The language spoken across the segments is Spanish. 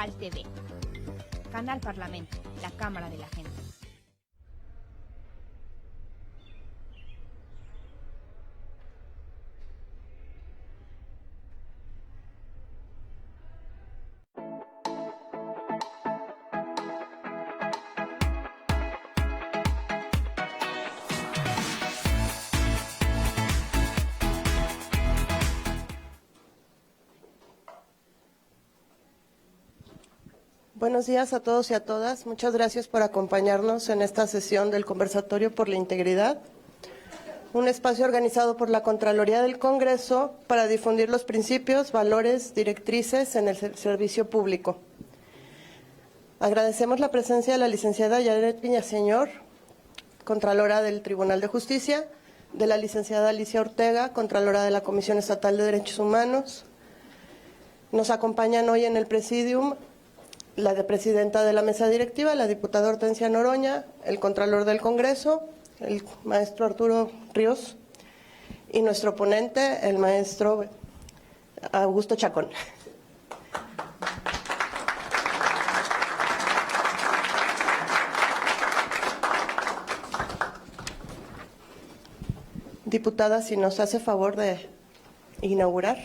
Digital TV. Canal Parlamento, la Cámara de la Gente. Buenos días a todos y a todas. Muchas gracias por acompañarnos en esta sesión del Conversatorio por la Integridad, un espacio organizado por la Contraloría del Congreso para difundir los principios, valores, directrices en el servicio público. Agradecemos la presencia de la licenciada Yaret Villaseñor, Contralora del Tribunal de Justicia, de la licenciada Alicia Ortega, Contralora de la Comisión Estatal de Derechos Humanos. Nos acompañan hoy en el Presidium la presidenta de la mesa directiva, la diputada Hortensia Noroña, el Contralor del Congreso, el maestro Arturo Ríos, y nuestro ponente, el maestro Augusto Chacón. Diputada, si nos hace favor de inaugurar.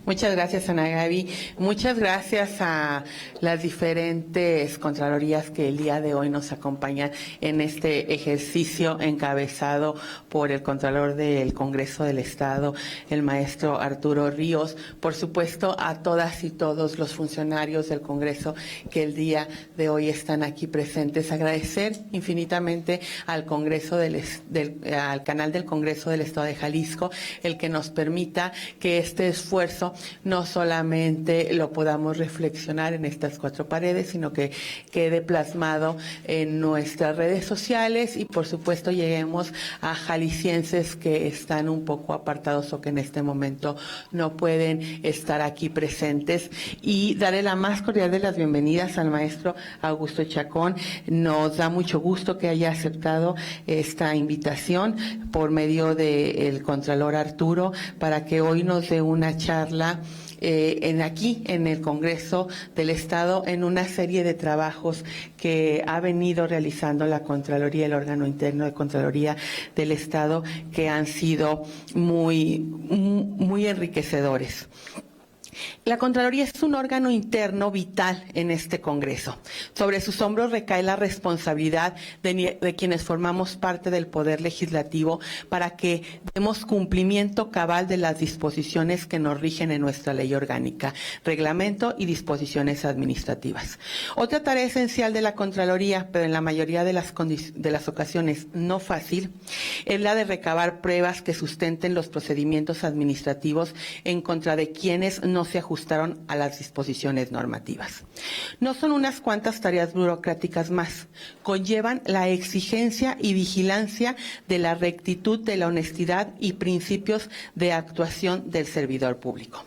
Muchas gracias, Ana Gaby. Muchas gracias a las diferentes contralorías que el día de hoy nos acompañan en este ejercicio encabezado por el Contralor del Congreso del Estado, el maestro Arturo Ríos. Por supuesto, a todas y todos los funcionarios del Congreso que el día de hoy están aquí presentes. Agradecer infinitamente al Congreso al canal del Congreso del Estado de Jalisco el que nos permita que este esfuerzo no solamente lo podamos reflexionar en estas cuatro paredes, sino que quede plasmado en nuestras redes sociales y, por supuesto, lleguemos a jaliscienses que están un poco apartados o que en este momento no pueden estar aquí presentes. Y daré la más cordial de las bienvenidas al maestro Augusto Chacón. Nos da mucho gusto que haya aceptado esta invitación por medio del Contralor Arturo para que hoy nos dé una charla aquí en el Congreso del Estado en una serie de trabajos que ha venido realizando la Contraloría, el órgano interno de Contraloría del Estado, que han sido muy enriquecedores. La Contraloría es un órgano interno vital en este Congreso. Sobre sus hombros recae la responsabilidad de quienes formamos parte del Poder Legislativo para que demos cumplimiento cabal de las disposiciones que nos rigen en nuestra ley orgánica, reglamento y disposiciones administrativas. Otra tarea esencial de la Contraloría, pero en la mayoría de las ocasiones no fácil, es la de recabar pruebas que sustenten los procedimientos administrativos en contra de quienes no se ajustaron a las disposiciones normativas. No son unas cuantas tareas burocráticas más, conllevan la exigencia y vigilancia de la rectitud, de la honestidad y principios de actuación del servidor público.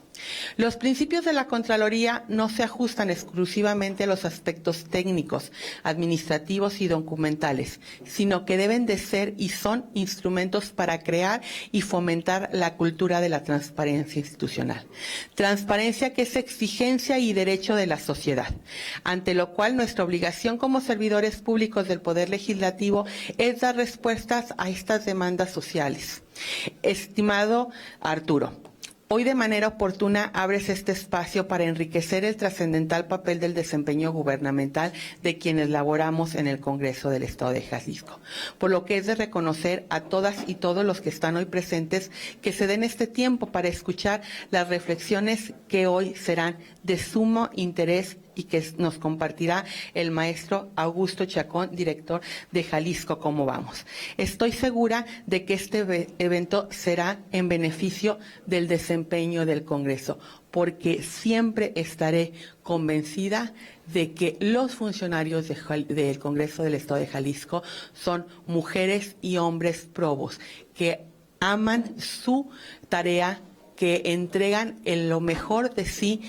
Los principios de la Contraloría no se ajustan exclusivamente a los aspectos técnicos, administrativos y documentales, sino que deben de ser y son instrumentos para crear y fomentar la cultura de la transparencia institucional. Transparencia que es exigencia y derecho de la sociedad, ante lo cual nuestra obligación como servidores públicos del Poder Legislativo es dar respuestas a estas demandas sociales. Estimado Arturo, hoy de manera oportuna abres este espacio para enriquecer el trascendental papel del desempeño gubernamental de quienes laboramos en el Congreso del Estado de Jalisco, por lo que es de reconocer a todas y todos los que están hoy presentes que se den este tiempo para escuchar las reflexiones que hoy serán de sumo interés y que nos compartirá el maestro Augusto Chacón, director de Jalisco Cómo Vamos. Estoy segura de que este evento será en beneficio del desempeño del Congreso, porque siempre estaré convencida de que los funcionarios del Congreso del Estado de Jalisco son mujeres y hombres probos, que aman su tarea, que entregan lo mejor de sí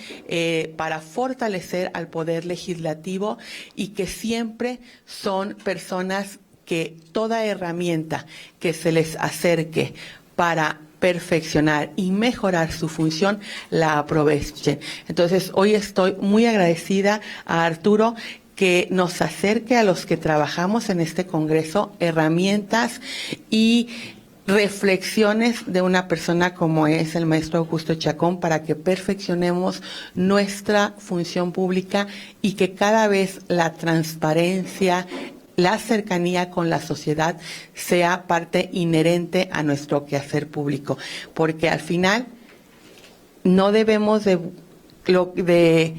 para fortalecer al Poder Legislativo y que siempre son personas que toda herramienta que se les acerque para perfeccionar y mejorar su función, la aprovechen. Entonces, hoy estoy muy agradecida a Arturo que nos acerque a los que trabajamos en este Congreso herramientas y reflexiones de una persona como es el maestro Augusto Chacón para que perfeccionemos nuestra función pública y que cada vez la transparencia, la cercanía con la sociedad sea parte inherente a nuestro quehacer público, porque al final no debemos de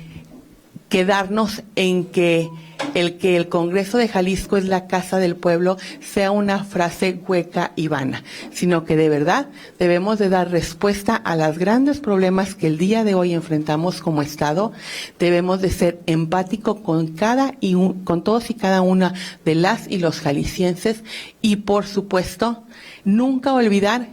quedarnos en que el Congreso de Jalisco es la casa del pueblo sea una frase hueca y vana, sino que de verdad debemos de dar respuesta a los grandes problemas que el día de hoy enfrentamos como Estado. Debemos de ser empáticos con con todos y cada una de las y los jaliscienses y, por supuesto, nunca olvidar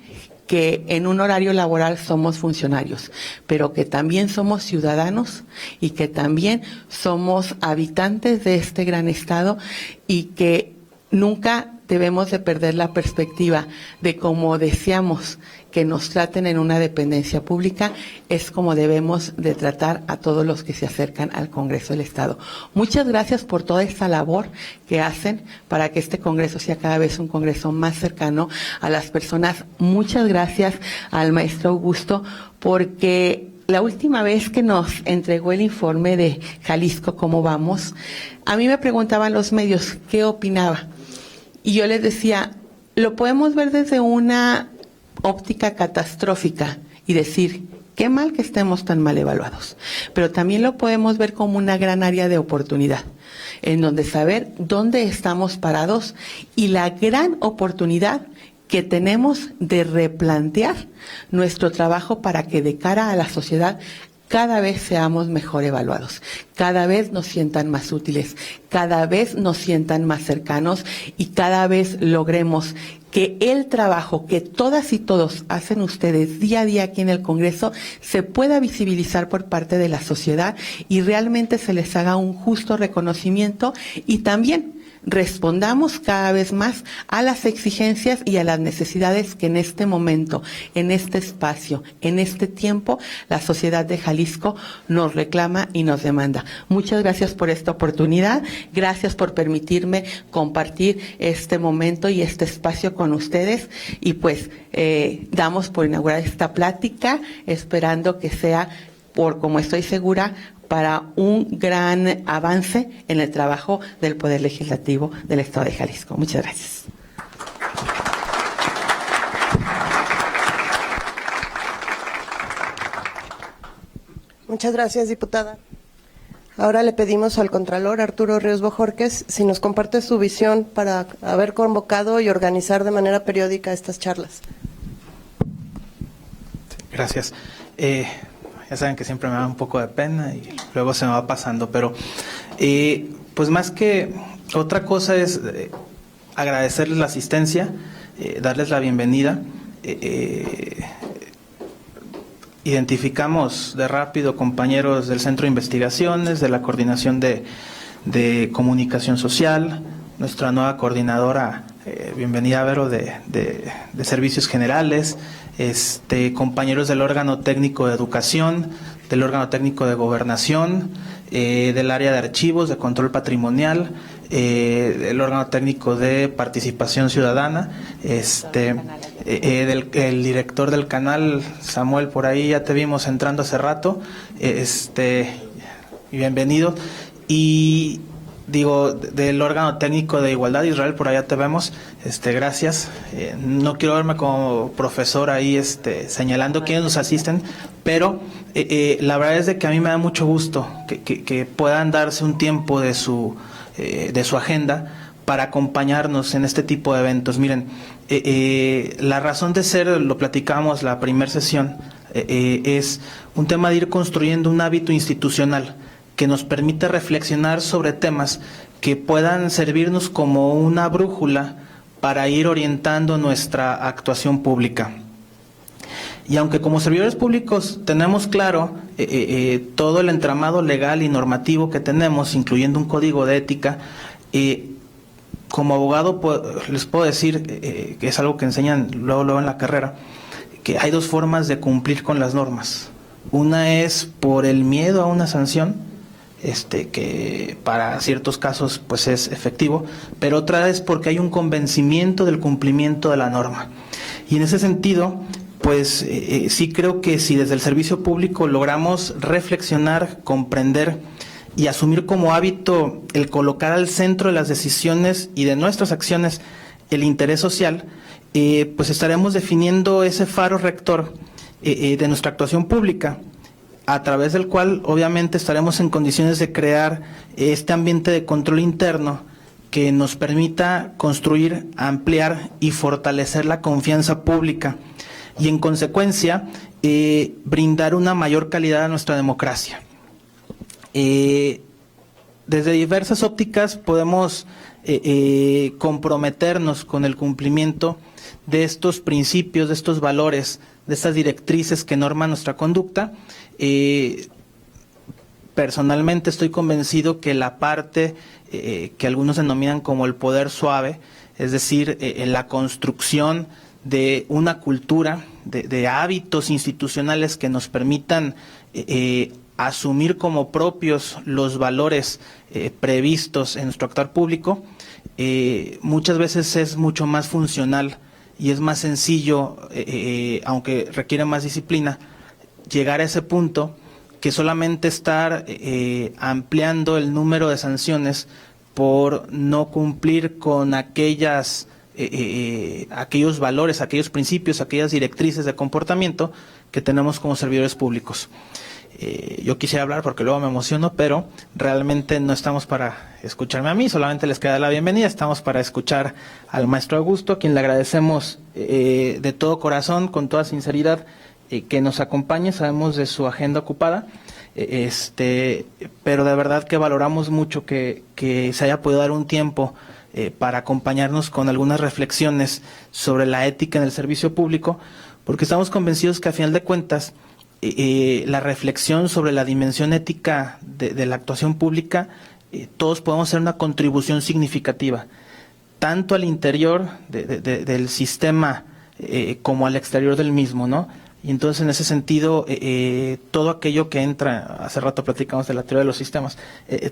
que en un horario laboral somos funcionarios, pero que también somos ciudadanos y que también somos habitantes de este gran estado y que nunca debemos de perder la perspectiva de cómo deseamos que nos traten en una dependencia pública, es como debemos de tratar a todos los que se acercan al Congreso del Estado. Muchas gracias por toda esta labor que hacen para que este Congreso sea cada vez un Congreso más cercano a las personas. Muchas gracias al maestro Augusto, porque la última vez que nos entregó el informe de Jalisco, ¿cómo vamos?, a mí me preguntaban los medios qué opinaba. Y yo les decía, lo podemos ver desde una óptica catastrófica y decir, qué mal que estemos tan mal evaluados. Pero también lo podemos ver como una gran área de oportunidad, en donde saber dónde estamos parados y la gran oportunidad que tenemos de replantear nuestro trabajo para que de cara a la sociedad cada vez seamos mejor evaluados, cada vez nos sientan más útiles, cada vez nos sientan más cercanos y cada vez logremos que el trabajo que todas y todos hacen ustedes día a día aquí en el Congreso se pueda visibilizar por parte de la sociedad y realmente se les haga un justo reconocimiento y también respondamos cada vez más a las exigencias y a las necesidades que en este momento, en este espacio, en este tiempo, la sociedad de Jalisco nos reclama y nos demanda. Muchas gracias por esta oportunidad, gracias por permitirme compartir este momento y este espacio con ustedes y pues damos por inaugurada esta plática, esperando que sea, como estoy segura, para un gran avance en el trabajo del Poder Legislativo del Estado de Jalisco. Muchas gracias. Muchas gracias, diputada. Ahora le pedimos al Contralor Arturo Ríos Bojorquez si nos comparte su visión para haber convocado y organizar de manera periódica estas charlas. Gracias. Ya saben que siempre me da un poco de pena y luego se me va pasando, pero pues más que otra cosa es agradecerles la asistencia, darles la bienvenida. Identificamos de rápido compañeros del Centro de Investigaciones, de la Coordinación de Comunicación Social, nuestra nueva coordinadora, bienvenida Vero, de Servicios Generales, compañeros del órgano técnico de educación, del órgano técnico de gobernación, del área de archivos, de control patrimonial, el órgano técnico de participación ciudadana, el director del canal, Samuel, por ahí ya te vimos entrando hace rato, bienvenido, y digo, del órgano técnico de igualdad, Israel, por allá te vemos, gracias. No quiero verme como profesor ahí señalando quiénes nos asisten, pero la verdad es de que a mí me da mucho gusto que puedan darse un tiempo de su agenda para acompañarnos en este tipo de eventos. Miren, la razón de ser, lo platicamos la primera sesión, es un tema de ir construyendo un hábito institucional que nos permite reflexionar sobre temas que puedan servirnos como una brújula para ir orientando nuestra actuación pública. Y aunque como servidores públicos tenemos claro todo el entramado legal y normativo que tenemos, incluyendo un código de ética, como abogado les puedo decir, que es algo que enseñan luego en la carrera, que hay dos formas de cumplir con las normas. Una es por el miedo a una sanción, que para ciertos casos pues es efectivo, pero otra es porque hay un convencimiento del cumplimiento de la norma. Y en ese sentido, pues sí creo que si desde el servicio público logramos reflexionar, comprender y asumir como hábito el colocar al centro de las decisiones y de nuestras acciones el interés social, pues estaremos definiendo ese faro rector de nuestra actuación pública, a través del cual obviamente estaremos en condiciones de crear este ambiente de control interno que nos permita construir, ampliar y fortalecer la confianza pública y en consecuencia brindar una mayor calidad a nuestra democracia. Desde diversas ópticas podemos comprometernos con el cumplimiento de estos principios, de estos valores, de estas directrices que norman nuestra conducta. Personalmente estoy convencido que la parte que algunos denominan como el poder suave, es decir, la construcción de una cultura, de hábitos institucionales que nos permitan asumir como propios los valores previstos en nuestro actuar público, muchas veces es mucho más funcional y es más sencillo, aunque requiere más disciplina, llegar a ese punto que solamente estar ampliando el número de sanciones por no cumplir con aquellos valores, aquellos principios, aquellas directrices de comportamiento que tenemos como servidores públicos. Yo quisiera hablar porque luego me emociono, pero realmente no estamos para escucharme a mí, solamente les queda la bienvenida, estamos para escuchar al maestro Augusto, a quien le agradecemos de todo corazón, con toda sinceridad, que nos acompañe. Sabemos de su agenda ocupada, pero de verdad que valoramos mucho que se haya podido dar un tiempo para acompañarnos con algunas reflexiones sobre la ética en el servicio público, porque estamos convencidos que a final de cuentas la reflexión sobre la dimensión ética de la actuación pública, todos podemos hacer una contribución significativa, tanto al interior del sistema como al exterior del mismo, ¿no? Y entonces en ese sentido, todo aquello que entra, hace rato platicamos de la teoría de los sistemas,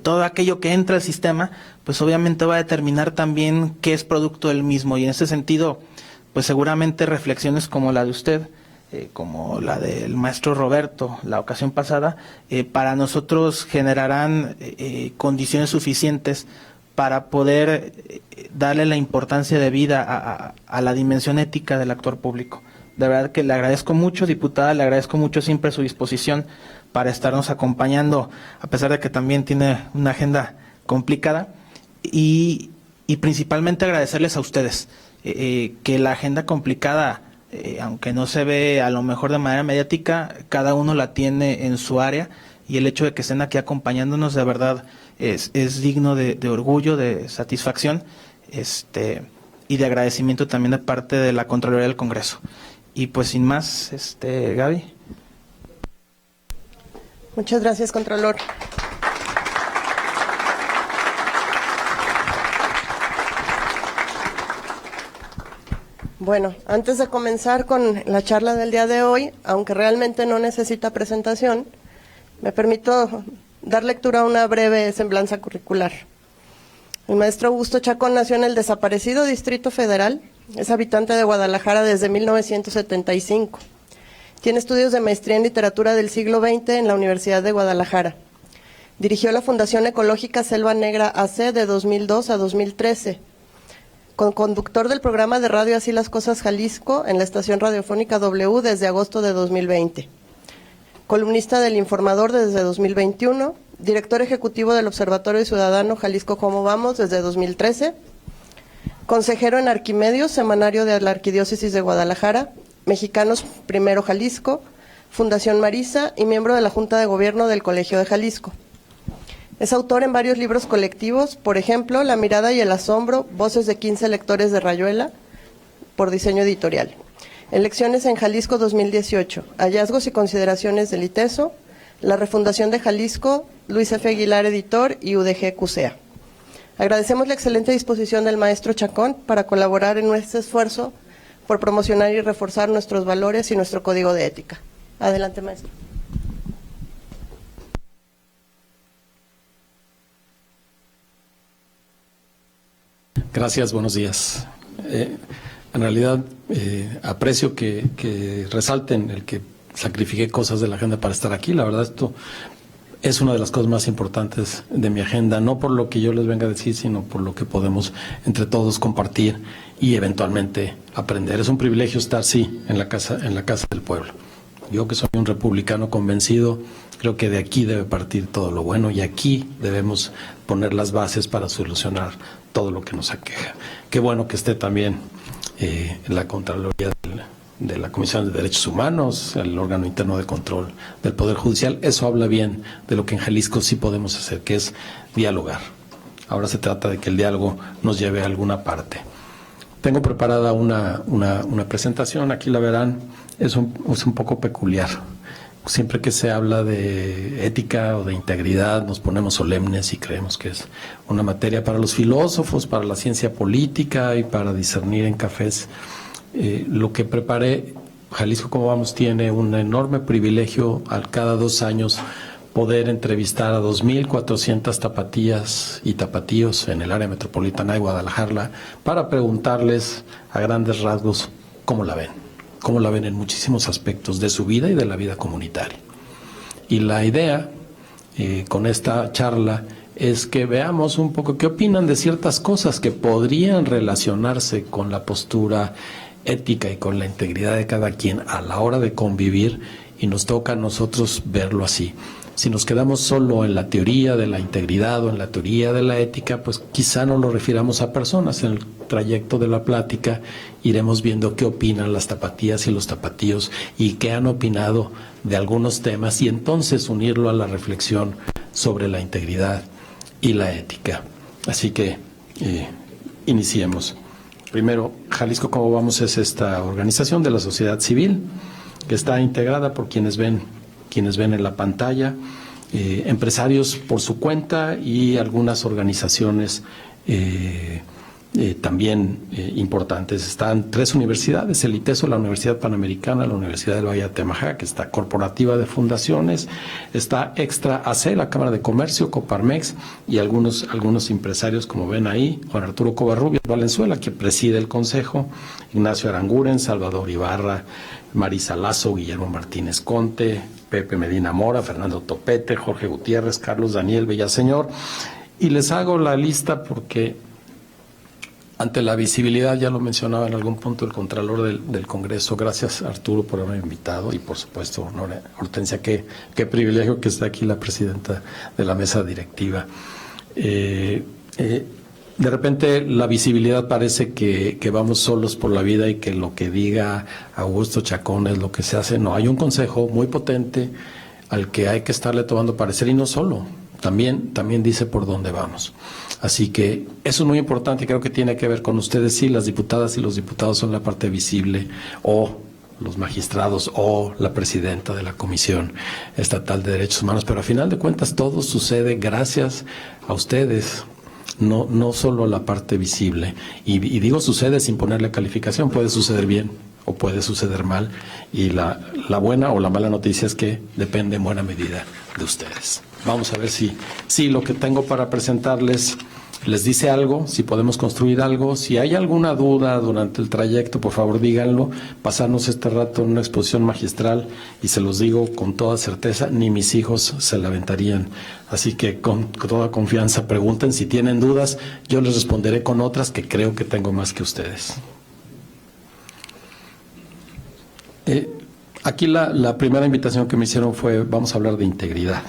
todo aquello que entra al sistema, pues obviamente va a determinar también qué es producto del mismo, y en ese sentido, pues seguramente reflexiones como la de usted, como la del maestro Roberto la ocasión pasada, para nosotros generarán condiciones suficientes para poder darle la importancia de vida a la dimensión ética del actor público. De verdad que le agradezco mucho, diputada, le agradezco mucho siempre su disposición para estarnos acompañando, a pesar de que también tiene una agenda complicada, y principalmente agradecerles a ustedes, que la agenda complicada, aunque no se ve a lo mejor de manera mediática, cada uno la tiene en su área, y el hecho de que estén aquí acompañándonos de verdad es digno de orgullo, de satisfacción, y de agradecimiento también de parte de la Contraloría del Congreso. Y pues sin más, Gaby. Muchas gracias, Contralor. Bueno, antes de comenzar con la charla del día de hoy, aunque realmente no necesita presentación, me permito dar lectura a una breve semblanza curricular. El maestro Augusto Chacón nació en el desaparecido Distrito Federal, es habitante de Guadalajara desde 1975. Tiene estudios de maestría en literatura del siglo XX en la Universidad de Guadalajara. Dirigió la Fundación Ecológica Selva Negra AC de 2002 a 2013. Conductor del programa de radio Así las Cosas Jalisco en la estación radiofónica W desde agosto de 2020. Columnista del Informador desde 2021. Director ejecutivo del Observatorio Ciudadano Jalisco Cómo Vamos desde 2013. Consejero en Arquimedios, semanario de la Arquidiócesis de Guadalajara, Mexicanos Primero Jalisco, Fundación Marisa y miembro de la Junta de Gobierno del Colegio de Jalisco. Es autor en varios libros colectivos, por ejemplo, La Mirada y el Asombro, Voces de 15 lectores de Rayuela, por Diseño Editorial. Elecciones en Jalisco 2018, Hallazgos y consideraciones del ITESO, La Refundación de Jalisco, Luis F. Aguilar, editor, y UDG CUSEA. Agradecemos la excelente disposición del maestro Chacón para colaborar en nuestro esfuerzo por promocionar y reforzar nuestros valores y nuestro código de ética. Adelante, maestro. Gracias, buenos días. En realidad, aprecio que resalten el que sacrifiqué cosas de la agenda para estar aquí. La verdad, esto es una de las cosas más importantes de mi agenda, no por lo que yo les venga a decir, sino por lo que podemos entre todos compartir y eventualmente aprender. Es un privilegio estar, sí, en la casa del pueblo. Yo, que soy un republicano convencido, creo que de aquí debe partir todo lo bueno y aquí debemos poner las bases para solucionar todo lo que nos aqueja. Qué bueno que esté también la Contraloría de la Comisión de Derechos Humanos, el órgano interno de control del Poder Judicial. Eso habla bien de lo que en Jalisco sí podemos hacer, que es dialogar. Ahora se trata de que el diálogo nos lleve a alguna parte. Tengo preparada una presentación, aquí la verán, es un poco peculiar. Siempre que se habla de ética o de integridad nos ponemos solemnes y creemos que es una materia para los filósofos, para la ciencia política y para discernir en cafés. Lo que preparé, Jalisco Como Vamos tiene un enorme privilegio al cada 2 años poder entrevistar a 2,400 tapatías y tapatíos en el área metropolitana de Guadalajara para preguntarles a grandes rasgos cómo la ven en muchísimos aspectos de su vida y de la vida comunitaria. Y la idea con esta charla es que veamos un poco qué opinan de ciertas cosas que podrían relacionarse con la postura ética y con la integridad de cada quien a la hora de convivir, y nos toca a nosotros verlo así. Si nos quedamos solo en la teoría de la integridad o en la teoría de la ética, pues quizá no lo refiramos a personas. En el trayecto de la plática iremos viendo qué opinan las tapatías y los tapatíos y qué han opinado de algunos temas, y entonces unirlo a la reflexión sobre la integridad y la ética. Así que iniciemos. Primero, Jalisco Como Vamos es esta organización de la sociedad civil que está integrada por quienes ven en la pantalla, empresarios por su cuenta y algunas organizaciones también importantes. Están 3 universidades, el ITESO, la Universidad Panamericana, la Universidad del Valle de Atemajac, que está corporativa de fundaciones, está Extra AC, la Cámara de Comercio, Coparmex y algunos empresarios, como ven ahí, Juan Arturo Covarrubias Valenzuela, que preside el Consejo, Ignacio Aranguren, Salvador Ibarra, Marisa Lazo, Guillermo Martínez Conte, Pepe Medina Mora, Fernando Topete, Jorge Gutiérrez, Carlos Daniel Villaseñor. Y les hago la lista porque ante la visibilidad, ya lo mencionaba en algún punto el Contralor del Congreso, gracias Arturo por haberme invitado, y por supuesto Hortensia, qué privilegio que está aquí la presidenta de la mesa directiva. De repente la visibilidad parece que vamos solos por la vida y que lo que diga Augusto Chacón es lo que se hace. No, hay un consejo muy potente al que hay que estarle tomando parecer, y no solo, también dice por dónde vamos. Así que eso es muy importante y creo que tiene que ver con ustedes. Sí, las diputadas y los diputados son la parte visible, o los magistrados, o la presidenta de la Comisión Estatal de Derechos Humanos, pero a final de cuentas todo sucede gracias a ustedes. No solo la parte visible, y digo sucede sin ponerle calificación, puede suceder bien o puede suceder mal, y la buena o la mala noticia es que depende en buena medida de ustedes. Vamos a ver si lo que tengo para presentarles les dice algo, si podemos construir algo. Si hay alguna duda durante el trayecto, por favor díganlo. Pasarnos este rato en una exposición magistral, y se los digo con toda certeza, ni mis hijos se la aventarían. Así que con toda confianza pregunten. Si tienen dudas, yo les responderé con otras que creo que tengo más que ustedes. Aquí la primera invitación que me hicieron fue: vamos a hablar de integridad.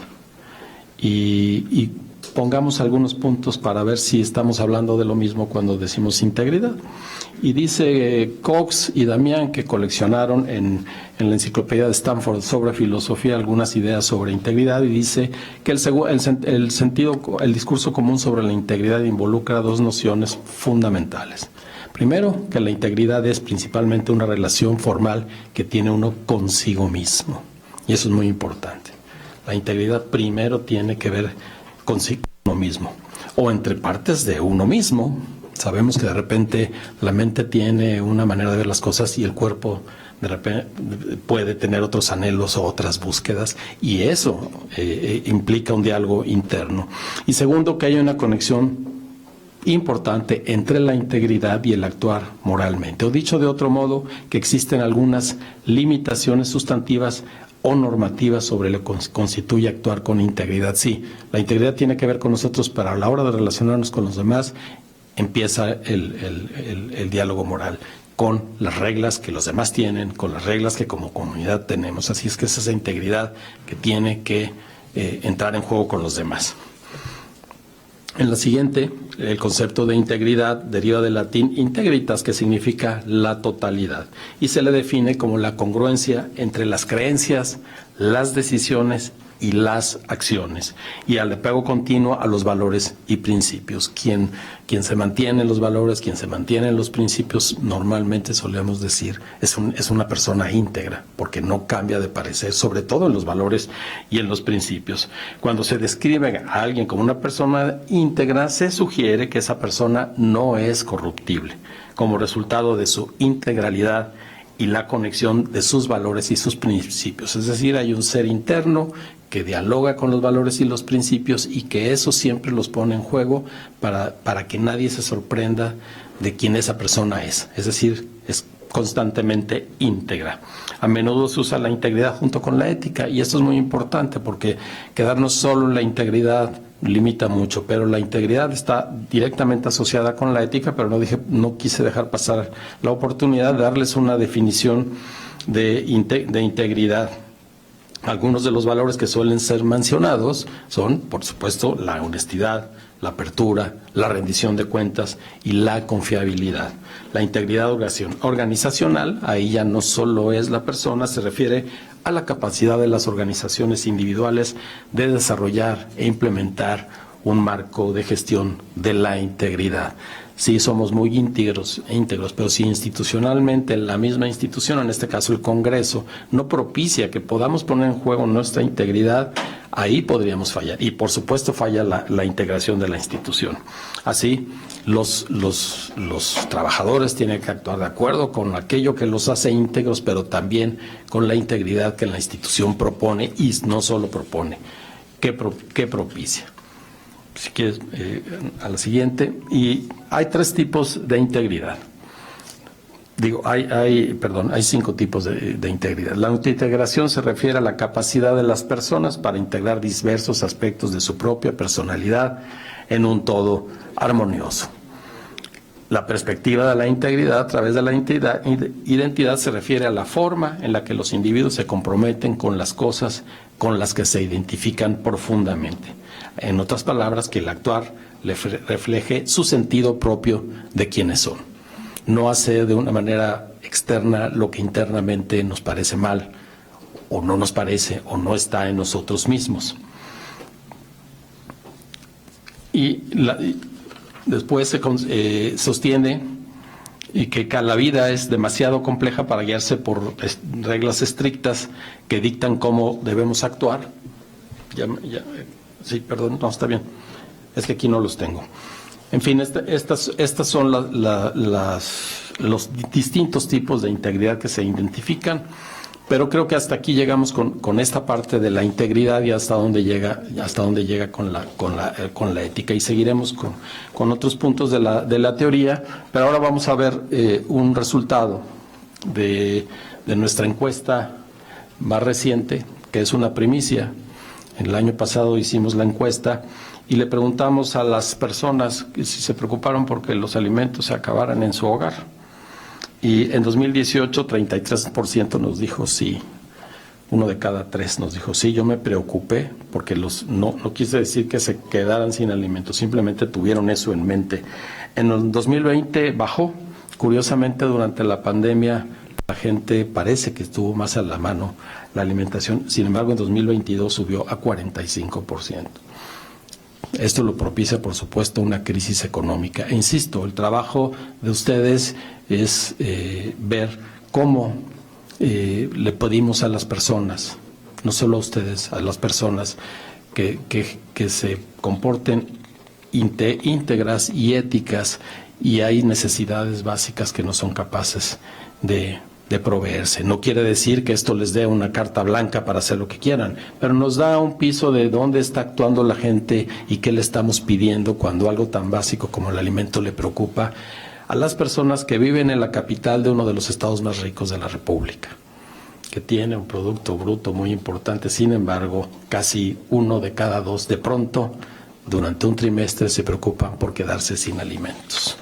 Y pongamos algunos puntos para ver si estamos hablando de lo mismo cuando decimos integridad. Y dice Cox y Damián, que coleccionaron en la enciclopedia de Stanford sobre filosofía algunas ideas sobre integridad, y dice que el discurso común sobre la integridad involucra 2 nociones fundamentales. Primero, que la integridad es principalmente una relación formal que tiene uno consigo mismo, y eso es muy importante. La integridad primero tiene que ver consigo mismo, o entre partes de uno mismo, Sabemos que de repente la mente tiene una manera de ver las cosas y el cuerpo de repente puede tener otros anhelos o otras búsquedas, y eso implica un diálogo interno. Y segundo, que haya una conexión importante entre la integridad y el actuar moralmente. O dicho de otro modo, que existen algunas limitaciones sustantivas o normativas sobre lo que constituye actuar con integridad. Sí, la integridad tiene que ver con nosotros, pero a la hora de relacionarnos con los demás empieza el diálogo moral, con las reglas que los demás tienen, con las reglas que como comunidad tenemos. Así es que es esa integridad que tiene que entrar en juego con los demás. En la siguiente, el concepto de integridad deriva del latín integritas, que significa la totalidad, y se le define como la congruencia entre las creencias, las decisiones y las acciones, y al apego continuo a los valores y principios. Quien se mantiene en los valores, quien se mantiene en los principios, normalmente solemos decir es una persona íntegra, porque no cambia de parecer, sobre todo en los valores y en los principios. Cuando se describe a alguien como una persona íntegra, se sugiere que esa persona no es corruptible, como resultado de su integralidad y la conexión de sus valores y sus principios. Es decir, hay un ser interno que dialoga con los valores y los principios, y que eso siempre los pone en juego para que nadie se sorprenda de quién esa persona es. Es decir, es constantemente íntegra. A menudo se usa la integridad junto con la ética, y esto es muy importante porque quedarnos solo en la integridad limita mucho, pero la integridad está directamente asociada con la ética, pero no quise dejar pasar la oportunidad de darles una definición de integridad. Algunos de los valores que suelen ser mencionados son, por supuesto, la honestidad, la apertura, la rendición de cuentas y la confiabilidad. La integridad organizacional, ahí ya no solo es la persona, se refiere a la capacidad de las organizaciones individuales de desarrollar e implementar un marco de gestión de la integridad. Sí, somos muy íntegros, pero si institucionalmente la misma institución, en este caso el Congreso, no propicia que podamos poner en juego nuestra integridad, ahí podríamos fallar. Y por supuesto falla la integración de la institución. Así, los trabajadores tienen que actuar de acuerdo con aquello que los hace íntegros, pero también con la integridad que la institución propone, y no solo propone, que propicia. Si quieres, a la siguiente. Y hay 3 tipos de integridad. Hay 5 tipos de integridad. La integración se refiere a la capacidad de las personas para integrar diversos aspectos de su propia personalidad en un todo armonioso. La perspectiva de la integridad a través de la identidad se refiere a la forma en la que los individuos se comprometen con las cosas con las que se identifican profundamente. En otras palabras, que el actuar refleje su sentido propio de quiénes son. No hacer de una manera externa lo que internamente nos parece mal, o no nos parece, o no está en nosotros mismos. Y después se sostiene que la vida es demasiado compleja para guiarse por reglas estrictas que dictan cómo debemos actuar. Sí, perdón, no, está bien. Es que aquí no los tengo. En fin, estas son los distintos tipos de integridad que se identifican, pero creo que hasta aquí llegamos con esta parte de la integridad, y hasta dónde llega con la ética, y seguiremos con otros puntos de la teoría. Pero ahora vamos a ver un resultado de nuestra encuesta más reciente, que es una primicia. El año pasado hicimos la encuesta y le preguntamos a las personas si se preocuparon porque los alimentos se acabaran en su hogar. Y en 2018, 33% nos dijo sí. 1 de cada 3 nos dijo sí, yo me preocupé, porque no quise decir que se quedaran sin alimentos, simplemente tuvieron eso en mente. En el 2020 bajó. Curiosamente, durante la pandemia, la gente parece que estuvo más a la mano la alimentación. Sin embargo, en 2022 subió a 45%. Esto lo propicia, por supuesto, una crisis económica. E insisto, el trabajo de ustedes es ver cómo le pedimos a las personas, no solo a ustedes, a las personas que se comporten íntegras y éticas, y hay necesidades básicas que no son capaces de proveerse. No quiere decir que esto les dé una carta blanca para hacer lo que quieran, pero nos da un piso de dónde está actuando la gente y qué le estamos pidiendo cuando algo tan básico como el alimento le preocupa a las personas que viven en la capital de uno de los estados más ricos de la República, que tiene un producto bruto muy importante. Sin embargo, casi 1 de cada 2 de pronto durante un trimestre se preocupan por quedarse sin alimentos.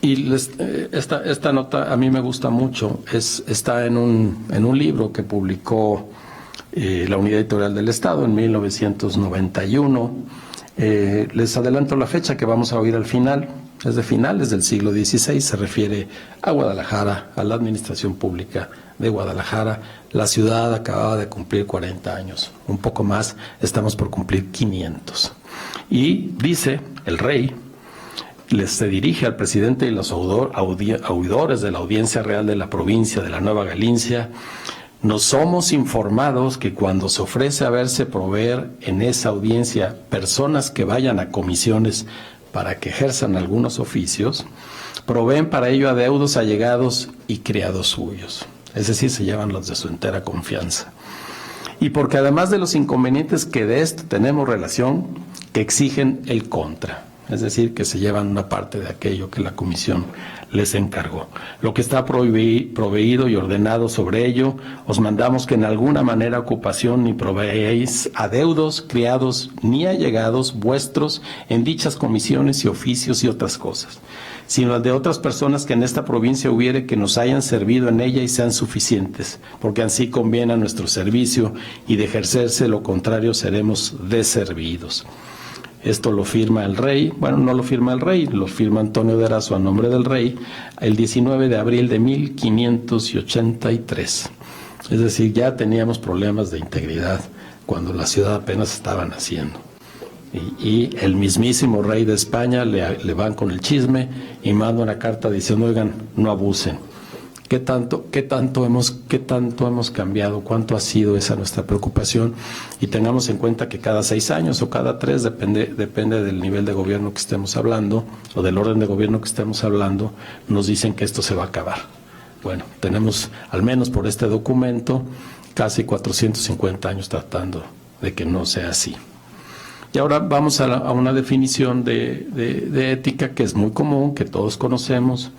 Y esta nota a mí me gusta mucho, está en un libro que publicó la Unidad Editorial del Estado en 1991. Les adelanto la fecha que vamos a oír al final, es de finales del siglo XVI, se refiere a Guadalajara, a la administración pública de Guadalajara. La ciudad acababa de cumplir 40 años, un poco más, estamos por cumplir 500. Y dice el rey, se dirige al presidente y los oidores de la Audiencia Real de la provincia de la Nueva Galicia: nos somos informados que cuando se ofrece a verse proveer en esa audiencia personas que vayan a comisiones para que ejerzan algunos oficios, proveen para ello a deudos allegados y criados suyos, es decir, se llevan los de su entera confianza. Y porque además de los inconvenientes que de esto tenemos relación, que exigen el contra, es decir, que se llevan una parte de aquello que la comisión les encargó. Lo que está proveído y ordenado sobre ello, os mandamos que en alguna manera ocupación ni proveéis a deudos, criados, ni allegados vuestros en dichas comisiones y oficios y otras cosas, sino de otras personas que en esta provincia hubiere que nos hayan servido en ella y sean suficientes, porque así conviene a nuestro servicio, y de ejercerse lo contrario seremos deservidos. Esto lo firma el rey, bueno, no lo firma el rey, lo firma Antonio de Erazo a nombre del rey, el 19 de abril de 1583. Es decir, ya teníamos problemas de integridad cuando la ciudad apenas estaba naciendo. Y el mismísimo rey de España le van con el chisme y manda una carta diciendo: oigan, no abusen. ¿Qué tanto hemos cambiado? ¿Cuánto ha sido esa nuestra preocupación? Y tengamos en cuenta que cada 6 años o cada 3, depende del nivel de gobierno que estemos hablando o del orden de gobierno que estemos hablando, nos dicen que esto se va a acabar. Bueno, tenemos, al menos por este documento, casi 450 años tratando de que no sea así. Y ahora vamos a una definición de ética que es muy común, que todos conocemos.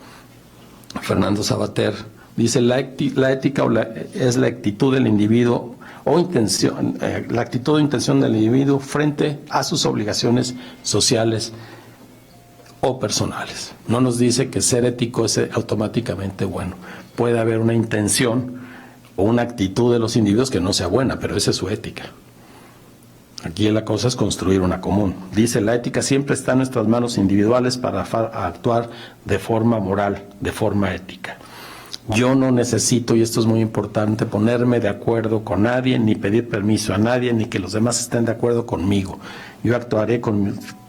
Fernando Savater dice: la ética es la actitud del individuo o intención, la actitud o intención del individuo frente a sus obligaciones sociales o personales. No nos dice que ser ético es automáticamente bueno. Puede haber una intención o una actitud de los individuos que no sea buena, pero esa es su ética. Aquí la cosa es construir una común. Dice: la ética siempre está en nuestras manos individuales para actuar de forma moral, de forma ética. Yo no necesito, y esto es muy importante, ponerme de acuerdo con nadie, ni pedir permiso a nadie, ni que los demás estén de acuerdo conmigo. Yo actuaré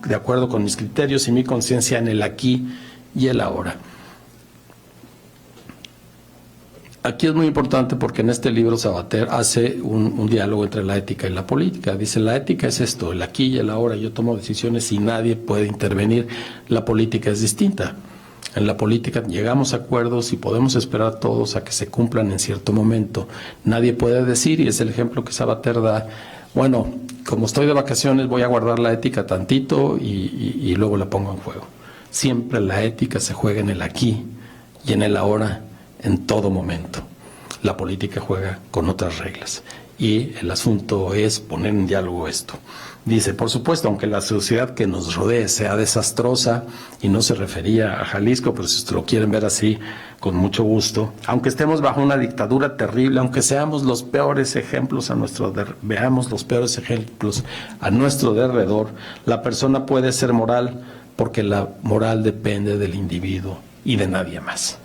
de acuerdo con mis criterios y mi conciencia en el aquí y el ahora. Aquí es muy importante porque en este libro Savater hace un diálogo entre la ética y la política. Dice: la ética es esto, el aquí y el ahora. Yo tomo decisiones y nadie puede intervenir. La política es distinta. En la política llegamos a acuerdos y podemos esperar todos a que se cumplan en cierto momento. Nadie puede decir, y es el ejemplo que Savater da: bueno, como estoy de vacaciones voy a guardar la ética tantito y luego la pongo en juego. Siempre la ética se juega en el aquí y en el ahora, en todo momento. La política juega con otras reglas y el asunto es poner en diálogo esto. Dice: por supuesto, aunque la sociedad que nos rodee sea desastrosa, y no se refería a Jalisco, pero si lo quieren ver así, con mucho gusto, aunque estemos bajo una dictadura terrible, aunque seamos los peores ejemplos veamos los peores ejemplos a nuestro derredor, la persona puede ser moral, porque la moral depende del individuo y de nadie más.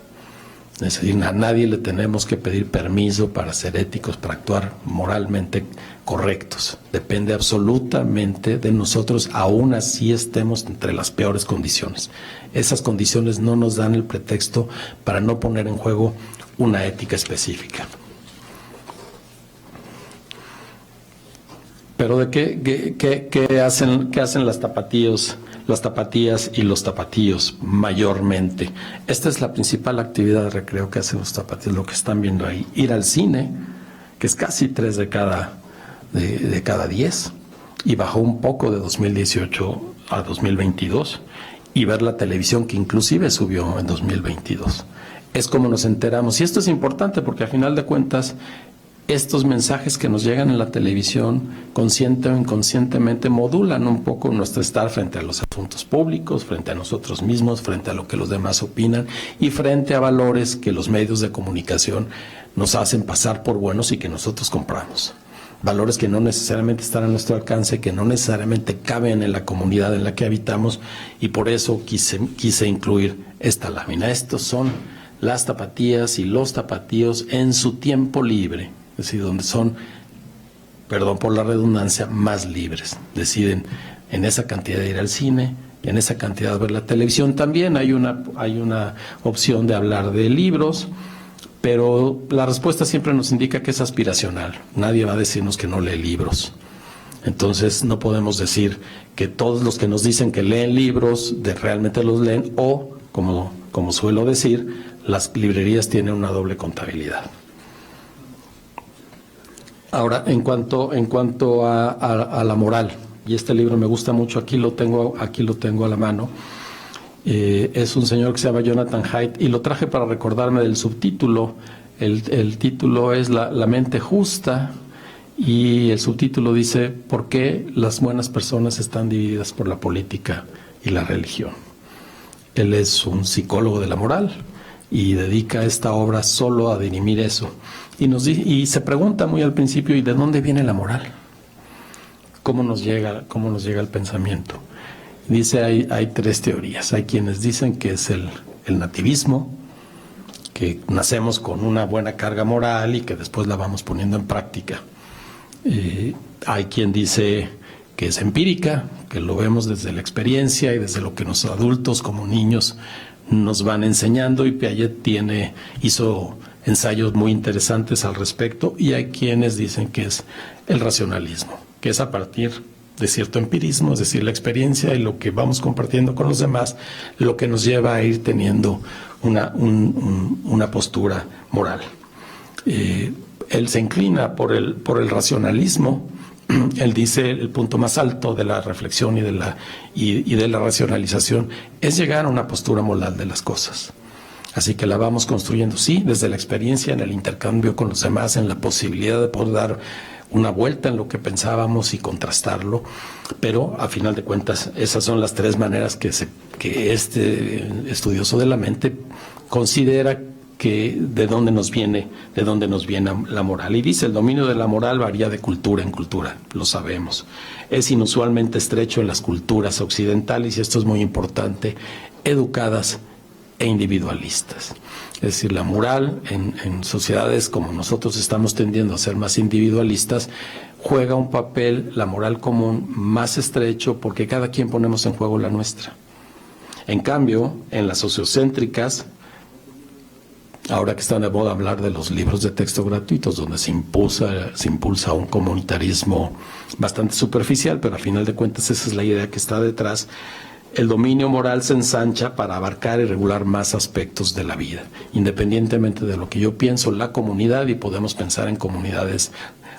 Es decir, a nadie le tenemos que pedir permiso para ser éticos, para actuar moralmente correctos. Depende absolutamente de nosotros, aún así estemos entre las peores condiciones. Esas condiciones no nos dan el pretexto para no poner en juego una ética específica. Pero ¿de qué hacen las tapatías y los tapatíos mayormente? Esta es la principal actividad de recreo que hacen los tapatíos, lo que están viendo ahí. Ir al cine, que es casi 3 de cada 10, y bajó un poco de 2018 a 2022, y ver la televisión, que inclusive subió en 2022. Es como nos enteramos, y esto es importante porque a final de cuentas estos mensajes que nos llegan en la televisión, consciente o inconscientemente, modulan un poco nuestro estar frente a los asuntos públicos, frente a nosotros mismos, frente a lo que los demás opinan y frente a valores que los medios de comunicación nos hacen pasar por buenos y que nosotros compramos. Valores que no necesariamente están a nuestro alcance, que no necesariamente caben en la comunidad en la que habitamos, y por eso quise incluir esta lámina. Estos son las tapatías y los tapatíos en su tiempo libre. Es decir, donde son, perdón por la redundancia, más libres. Deciden en esa cantidad de ir al cine, en esa cantidad de ver la televisión. También hay una opción de hablar de libros, pero la respuesta siempre nos indica que es aspiracional. Nadie va a decirnos que no lee libros. Entonces no podemos decir que todos los que nos dicen que leen libros realmente los leen, o, como suelo decir, las librerías tienen una doble contabilidad. Ahora, en cuanto a la moral, y este libro me gusta mucho, aquí lo tengo a la mano, es un señor que se llama Jonathan Haidt, y lo traje para recordarme del subtítulo. El título es La mente justa, y el subtítulo dice: ¿por qué las buenas personas están divididas por la política y la religión? Él es un psicólogo de la moral y dedica esta obra solo a dirimir eso. Y se pregunta muy al principio: ¿y de dónde viene la moral? ¿Cómo nos llega el pensamiento? Dice, hay 3 teorías. Hay quienes dicen que es el nativismo, que nacemos con una buena carga moral y que después la vamos poniendo en práctica. Hay quien dice que es empírica, que lo vemos desde la experiencia y desde lo que los adultos como niños nos van enseñando, y Piaget hizo ensayos muy interesantes al respecto. Y hay quienes dicen que es el racionalismo, que es a partir de cierto empirismo, es decir, la experiencia y lo que vamos compartiendo con los demás, lo que nos lleva a ir teniendo una postura moral. Él se inclina por el racionalismo. Él dice: el punto más alto de la reflexión y de la racionalización es llegar a una postura moral de las cosas. Así que la vamos construyendo, sí, desde la experiencia, en el intercambio con los demás, en la posibilidad de poder dar una vuelta en lo que pensábamos y contrastarlo, pero a final de cuentas esas son las 3 maneras que este estudioso de la mente considera que de dónde nos viene la moral. Y dice: el dominio de la moral varía de cultura en cultura, lo sabemos. Es inusualmente estrecho en las culturas occidentales, y esto es muy importante, educadas e individualistas. Es decir, la moral en sociedades como nosotros estamos tendiendo a ser más individualistas, juega un papel, la moral común, más estrecho, porque cada quien ponemos en juego la nuestra. En cambio, en las sociocéntricas, ahora que están de moda hablar de los libros de texto gratuitos, donde se impulsa un comunitarismo bastante superficial, pero a final de cuentas esa es la idea que está detrás. El dominio moral se ensancha para abarcar y regular más aspectos de la vida, independientemente de lo que yo pienso, la comunidad, y podemos pensar en comunidades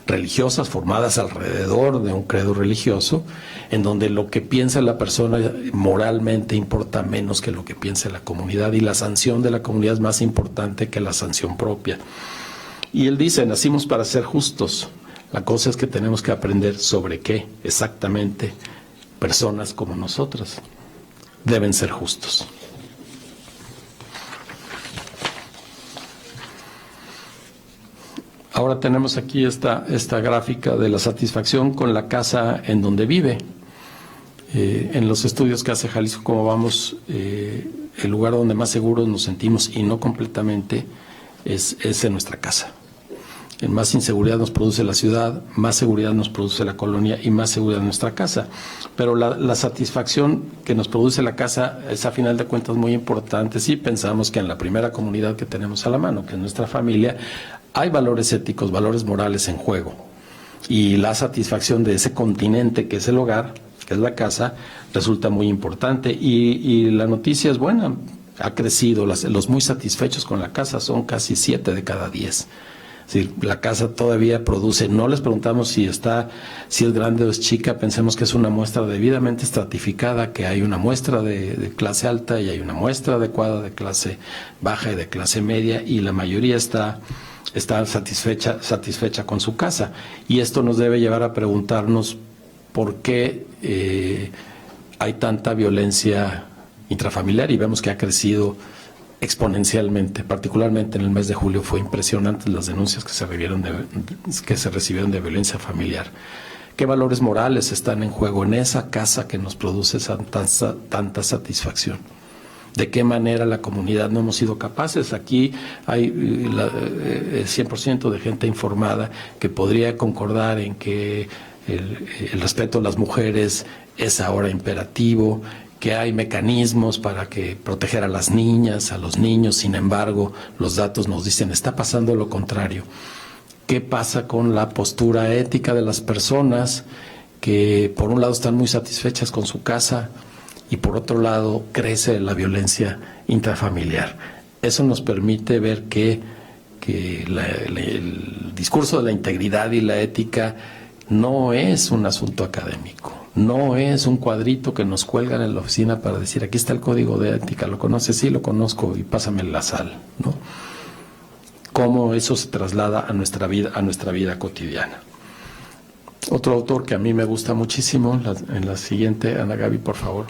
religiosas formadas alrededor de un credo religioso, en donde lo que piensa la persona moralmente importa menos que lo que piensa la comunidad, y la sanción de la comunidad es más importante que la sanción propia. Y él dice: nacimos para ser justos. La cosa es que tenemos que aprender sobre qué exactamente personas como nosotras deben ser justos. Ahora tenemos aquí esta gráfica de la satisfacción con la casa en donde vive. En los estudios que hace Jalisco Cómo Vamos, el lugar donde más seguros nos sentimos, y no completamente, es en nuestra casa. Más inseguridad nos produce la ciudad, más seguridad nos produce la colonia y más seguridad nuestra casa. Pero la satisfacción que nos produce la casa es, a final de cuentas, muy importante si pensamos que en la primera comunidad que tenemos a la mano, que es nuestra familia, hay valores éticos, valores morales en juego. y la satisfacción de ese continente que es el hogar, que es la casa, resulta muy importante. Y la noticia es buena, ha crecido, los muy satisfechos con la casa son casi 7 de cada 10. Es decir, la casa todavía produce, no les preguntamos si es grande o es chica, pensemos que es una muestra debidamente estratificada, que hay una muestra de clase alta y hay una muestra adecuada de clase baja y de clase media, y la mayoría está satisfecha con su casa. Y esto nos debe llevar a preguntarnos por qué hay tanta violencia intrafamiliar, y vemos que ha crecido exponencialmente. Particularmente en el mes de julio fue impresionante las denuncias que se recibieron de violencia familiar. ¿Qué valores morales están en juego en esa casa que nos produce tanta satisfacción? ¿De qué manera la comunidad no hemos sido capaces? Aquí hay el 100% de gente informada que podría concordar en que el respeto a las mujeres es ahora imperativo, que hay mecanismos para proteger a las niñas, a los niños. Sin embargo, los datos nos dicen, está pasando lo contrario. ¿Qué pasa con la postura ética de las personas que por un lado están muy satisfechas con su casa y por otro lado crece la violencia intrafamiliar? Eso nos permite ver que el discurso de la integridad y la ética no es un asunto académico. No es un cuadrito que nos cuelgan en la oficina para decir, aquí está el código de ética, ¿lo conoces? Sí, lo conozco, y pásame la sal, ¿no? Cómo eso se traslada a nuestra vida cotidiana. Otro autor que a mí me gusta muchísimo, en la siguiente, Ana Gaby, por favor,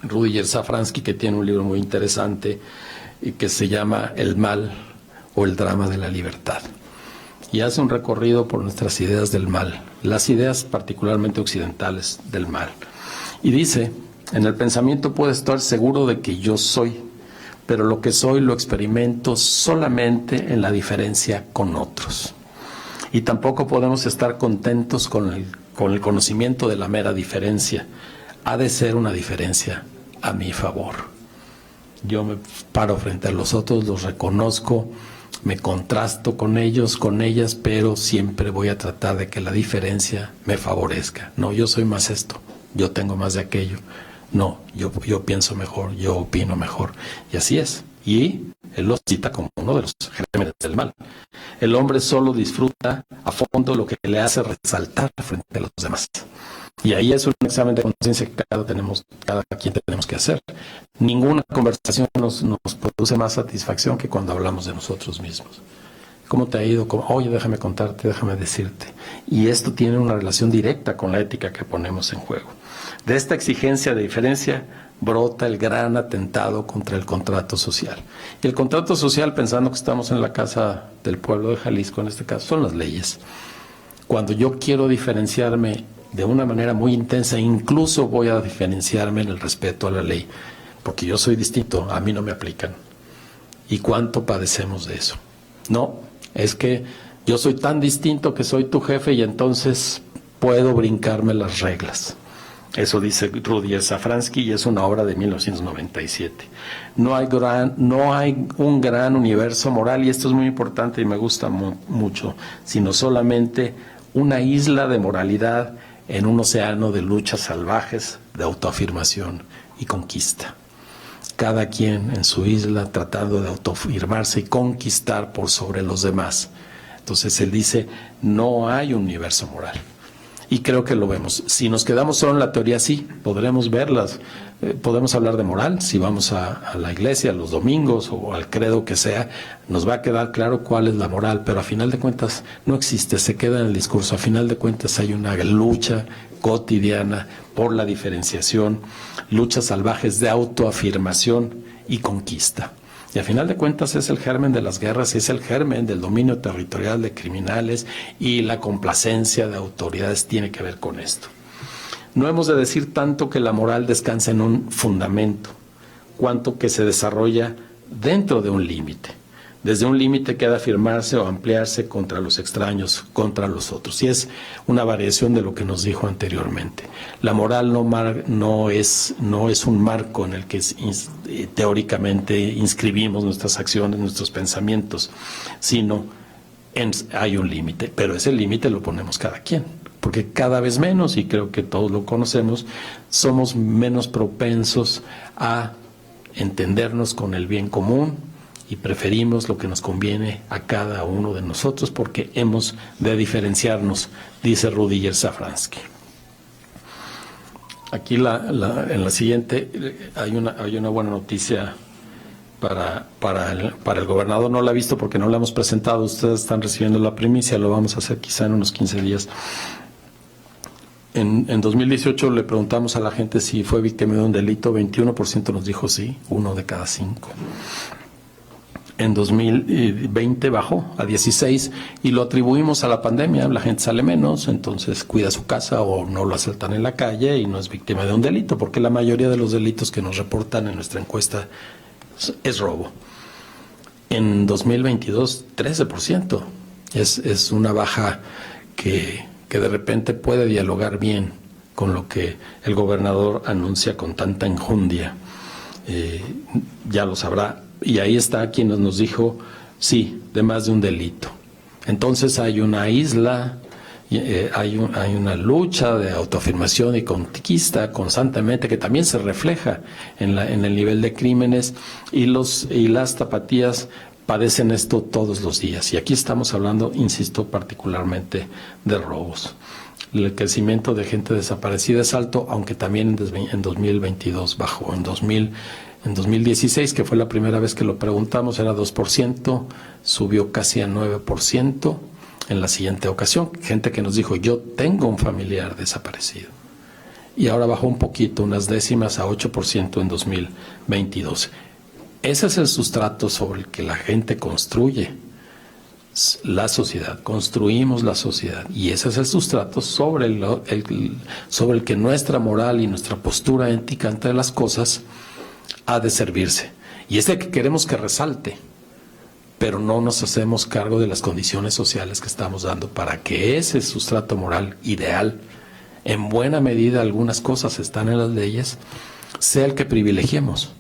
Rudyard Safransky, que tiene un libro muy interesante y que se llama El mal o el drama de la libertad. Y hace un recorrido por nuestras ideas del mal, las ideas particularmente occidentales del mal. Y dice, en el pensamiento puedo estar seguro de que yo soy, pero lo que soy lo experimento solamente en la diferencia con otros. Y tampoco podemos estar contentos con el conocimiento de la mera diferencia. Ha de ser una diferencia a mi favor. Yo me paro frente a los otros, los reconozco, me contrasto con ellos, con ellas, pero siempre voy a tratar de que la diferencia me favorezca. No, yo soy más esto, yo tengo más de aquello. No, yo pienso mejor, yo opino mejor. Y así es. Y él lo cita como uno de los gérmenes del mal. El hombre solo disfruta a fondo lo que le hace resaltar frente a los demás. Y ahí es un examen de conciencia que cada quien tenemos que hacer. Ninguna conversación nos produce más satisfacción que cuando hablamos de nosotros mismos. ¿Cómo te ha ido? Oye, déjame contarte, déjame decirte. Y esto tiene una relación directa con la ética que ponemos en juego. De esta exigencia de diferencia brota el gran atentado contra el contrato social. Y el contrato social, pensando que estamos en la casa del pueblo de Jalisco, en este caso, son las leyes. Cuando yo quiero diferenciarme de una manera muy intensa, incluso voy a diferenciarme en el respeto a la ley, porque yo soy distinto, a mí no me aplican. ¿Y cuánto padecemos de eso? No, es que yo soy tan distinto que soy tu jefe y entonces puedo brincarme las reglas. Eso dice Rudyard Safransky y es una obra de 1997. No hay un gran universo moral, y esto es muy importante y me gusta mucho, sino solamente una isla de moralidad en un océano de luchas salvajes, de autoafirmación y conquista. Cada quien en su isla tratando de autoafirmarse y conquistar por sobre los demás. Entonces él dice, no hay un universo moral. Y creo que lo vemos. Si nos quedamos solo en la teoría, sí, podremos verlas. Podemos hablar de moral. Si vamos a la iglesia los domingos o al credo que sea, nos va a quedar claro cuál es la moral. Pero a final de cuentas no existe, se queda en el discurso. A final de cuentas hay una lucha cotidiana por la diferenciación, luchas salvajes de autoafirmación y conquista. Y a final de cuentas es el germen de las guerras, es el germen del dominio territorial de criminales, y la complacencia de autoridades tiene que ver con esto. No hemos de decir tanto que la moral descansa en un fundamento, cuanto que se desarrolla dentro de un límite. Desde un límite que ha de afirmarse o ampliarse contra los extraños, contra los otros. Y es una variación de lo que nos dijo anteriormente. La moral no es un marco en el que teóricamente inscribimos nuestras acciones, nuestros pensamientos, sino hay un límite, pero ese límite lo ponemos cada quien, porque cada vez menos, y creo que todos lo conocemos, somos menos propensos a entendernos con el bien común y preferimos lo que nos conviene a cada uno de nosotros porque hemos de diferenciarnos, dice Rudiger Safransky. Aquí en la siguiente hay una buena noticia para el gobernador. No la he visto porque no la hemos presentado. Ustedes están recibiendo la primicia, lo vamos a hacer quizá en unos 15 días. En 2018 le preguntamos a la gente si fue víctima de un delito, 21% nos dijo sí, 1 de cada 5. En 2020 bajó a 16 y lo atribuimos a la pandemia. La gente sale menos, entonces cuida su casa o no lo asaltan en la calle y no es víctima de un delito, porque la mayoría de los delitos que nos reportan en nuestra encuesta es robo. En 2022, 13%. Es una baja que de repente puede dialogar bien con lo que el gobernador anuncia con tanta enjundia. Ya lo sabrá. Y ahí está quien nos dijo, sí, de más de un delito. Entonces hay una isla, hay una lucha de autoafirmación y conquista constantemente que también se refleja en el nivel de crímenes, y las tapatías padecen esto todos los días. Y aquí estamos hablando, insisto, particularmente de robos. El crecimiento de gente desaparecida es alto, aunque también en 2022 bajó. En 2016, que fue la primera vez que lo preguntamos, era 2%, subió casi a 9% en la siguiente ocasión. Gente que nos dijo, yo tengo un familiar desaparecido. Y ahora bajó un poquito, unas décimas, a 8% en 2022. Ese es el sustrato sobre el que la gente construye la sociedad, construimos la sociedad, y ese es el sustrato sobre el que nuestra moral y nuestra postura ética ante las cosas ha de servirse. Y es el que queremos que resalte, pero no nos hacemos cargo de las condiciones sociales que estamos dando para que ese sustrato moral ideal, en buena medida algunas cosas están en las leyes, sea el que privilegiemos.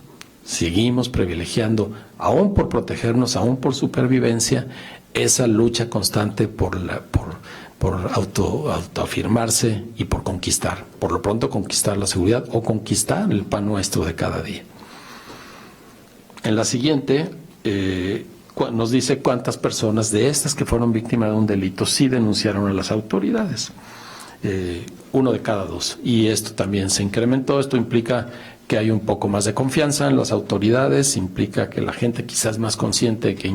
Seguimos privilegiando, aún por protegernos, aún por supervivencia, esa lucha constante por autoafirmarse y por conquistar. Por lo pronto conquistar la seguridad o conquistar el pan nuestro de cada día. En la siguiente nos dice cuántas personas de estas que fueron víctimas de un delito sí denunciaron a las autoridades. 1 de cada 2. Y esto también se incrementó. Esto implica que hay un poco más de confianza en las autoridades, implica que la gente quizás más consciente que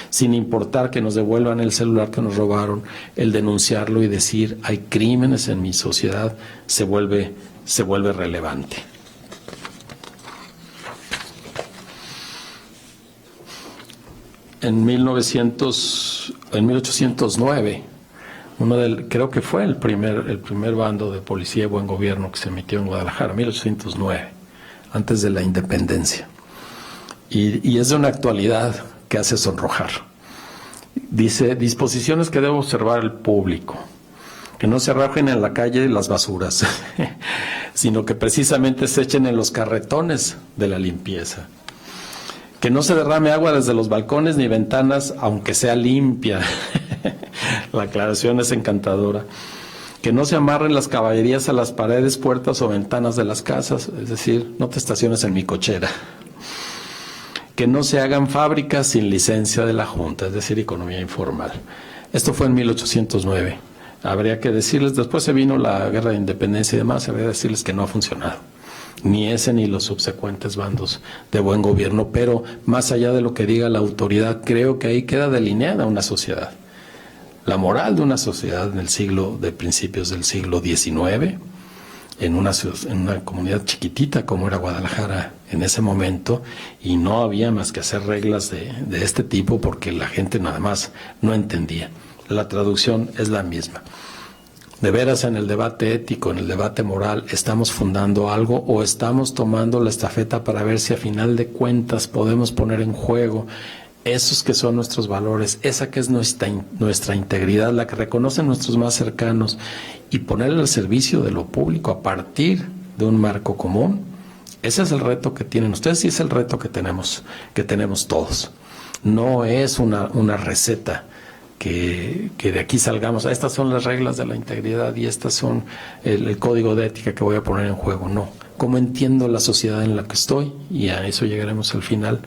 sin importar que nos devuelvan el celular que nos robaron, el denunciarlo y decir hay crímenes en mi sociedad se vuelve relevante. En 1809, creo que fue el primer bando de policía de buen gobierno que se emitió en Guadalajara, 1809, antes de la independencia. Y es de una actualidad que hace sonrojar. Dice, disposiciones que debe observar el público. Que no se arrojen en la calle las basuras, sino que precisamente se echen en los carretones de la limpieza. Que no se derrame agua desde los balcones ni ventanas, aunque sea limpia. La aclaración es encantadora. Que no se amarren las caballerías a las paredes, puertas o ventanas de las casas, es decir, no te estaciones en mi cochera. Que no se hagan fábricas sin licencia de la Junta, es decir, economía informal. Esto fue en 1809. Habría que decirles, después se vino la guerra de independencia y demás, habría que decirles que no ha funcionado. Ni ese ni los subsecuentes bandos de buen gobierno, pero más allá de lo que diga la autoridad, creo que ahí queda delineada una sociedad. La moral de una sociedad de principios del siglo XIX, en una comunidad chiquitita como era Guadalajara en ese momento, y no había más que hacer reglas de este tipo porque la gente nada más no entendía. La traducción es la misma. De veras, en el debate ético, en el debate moral, ¿estamos fundando algo o estamos tomando la estafeta para ver si a final de cuentas podemos poner en juego esos que son nuestros valores, esa que es nuestra integridad, la que reconocen nuestros más cercanos, y ponerla al servicio de lo público a partir de un marco común? Ese es el reto que tienen ustedes y es el reto que tenemos todos. No es una receta que de aquí salgamos, estas son las reglas de la integridad y estas son el código de ética que voy a poner en juego. No, cómo entiendo la sociedad en la que estoy, y a eso llegaremos al final,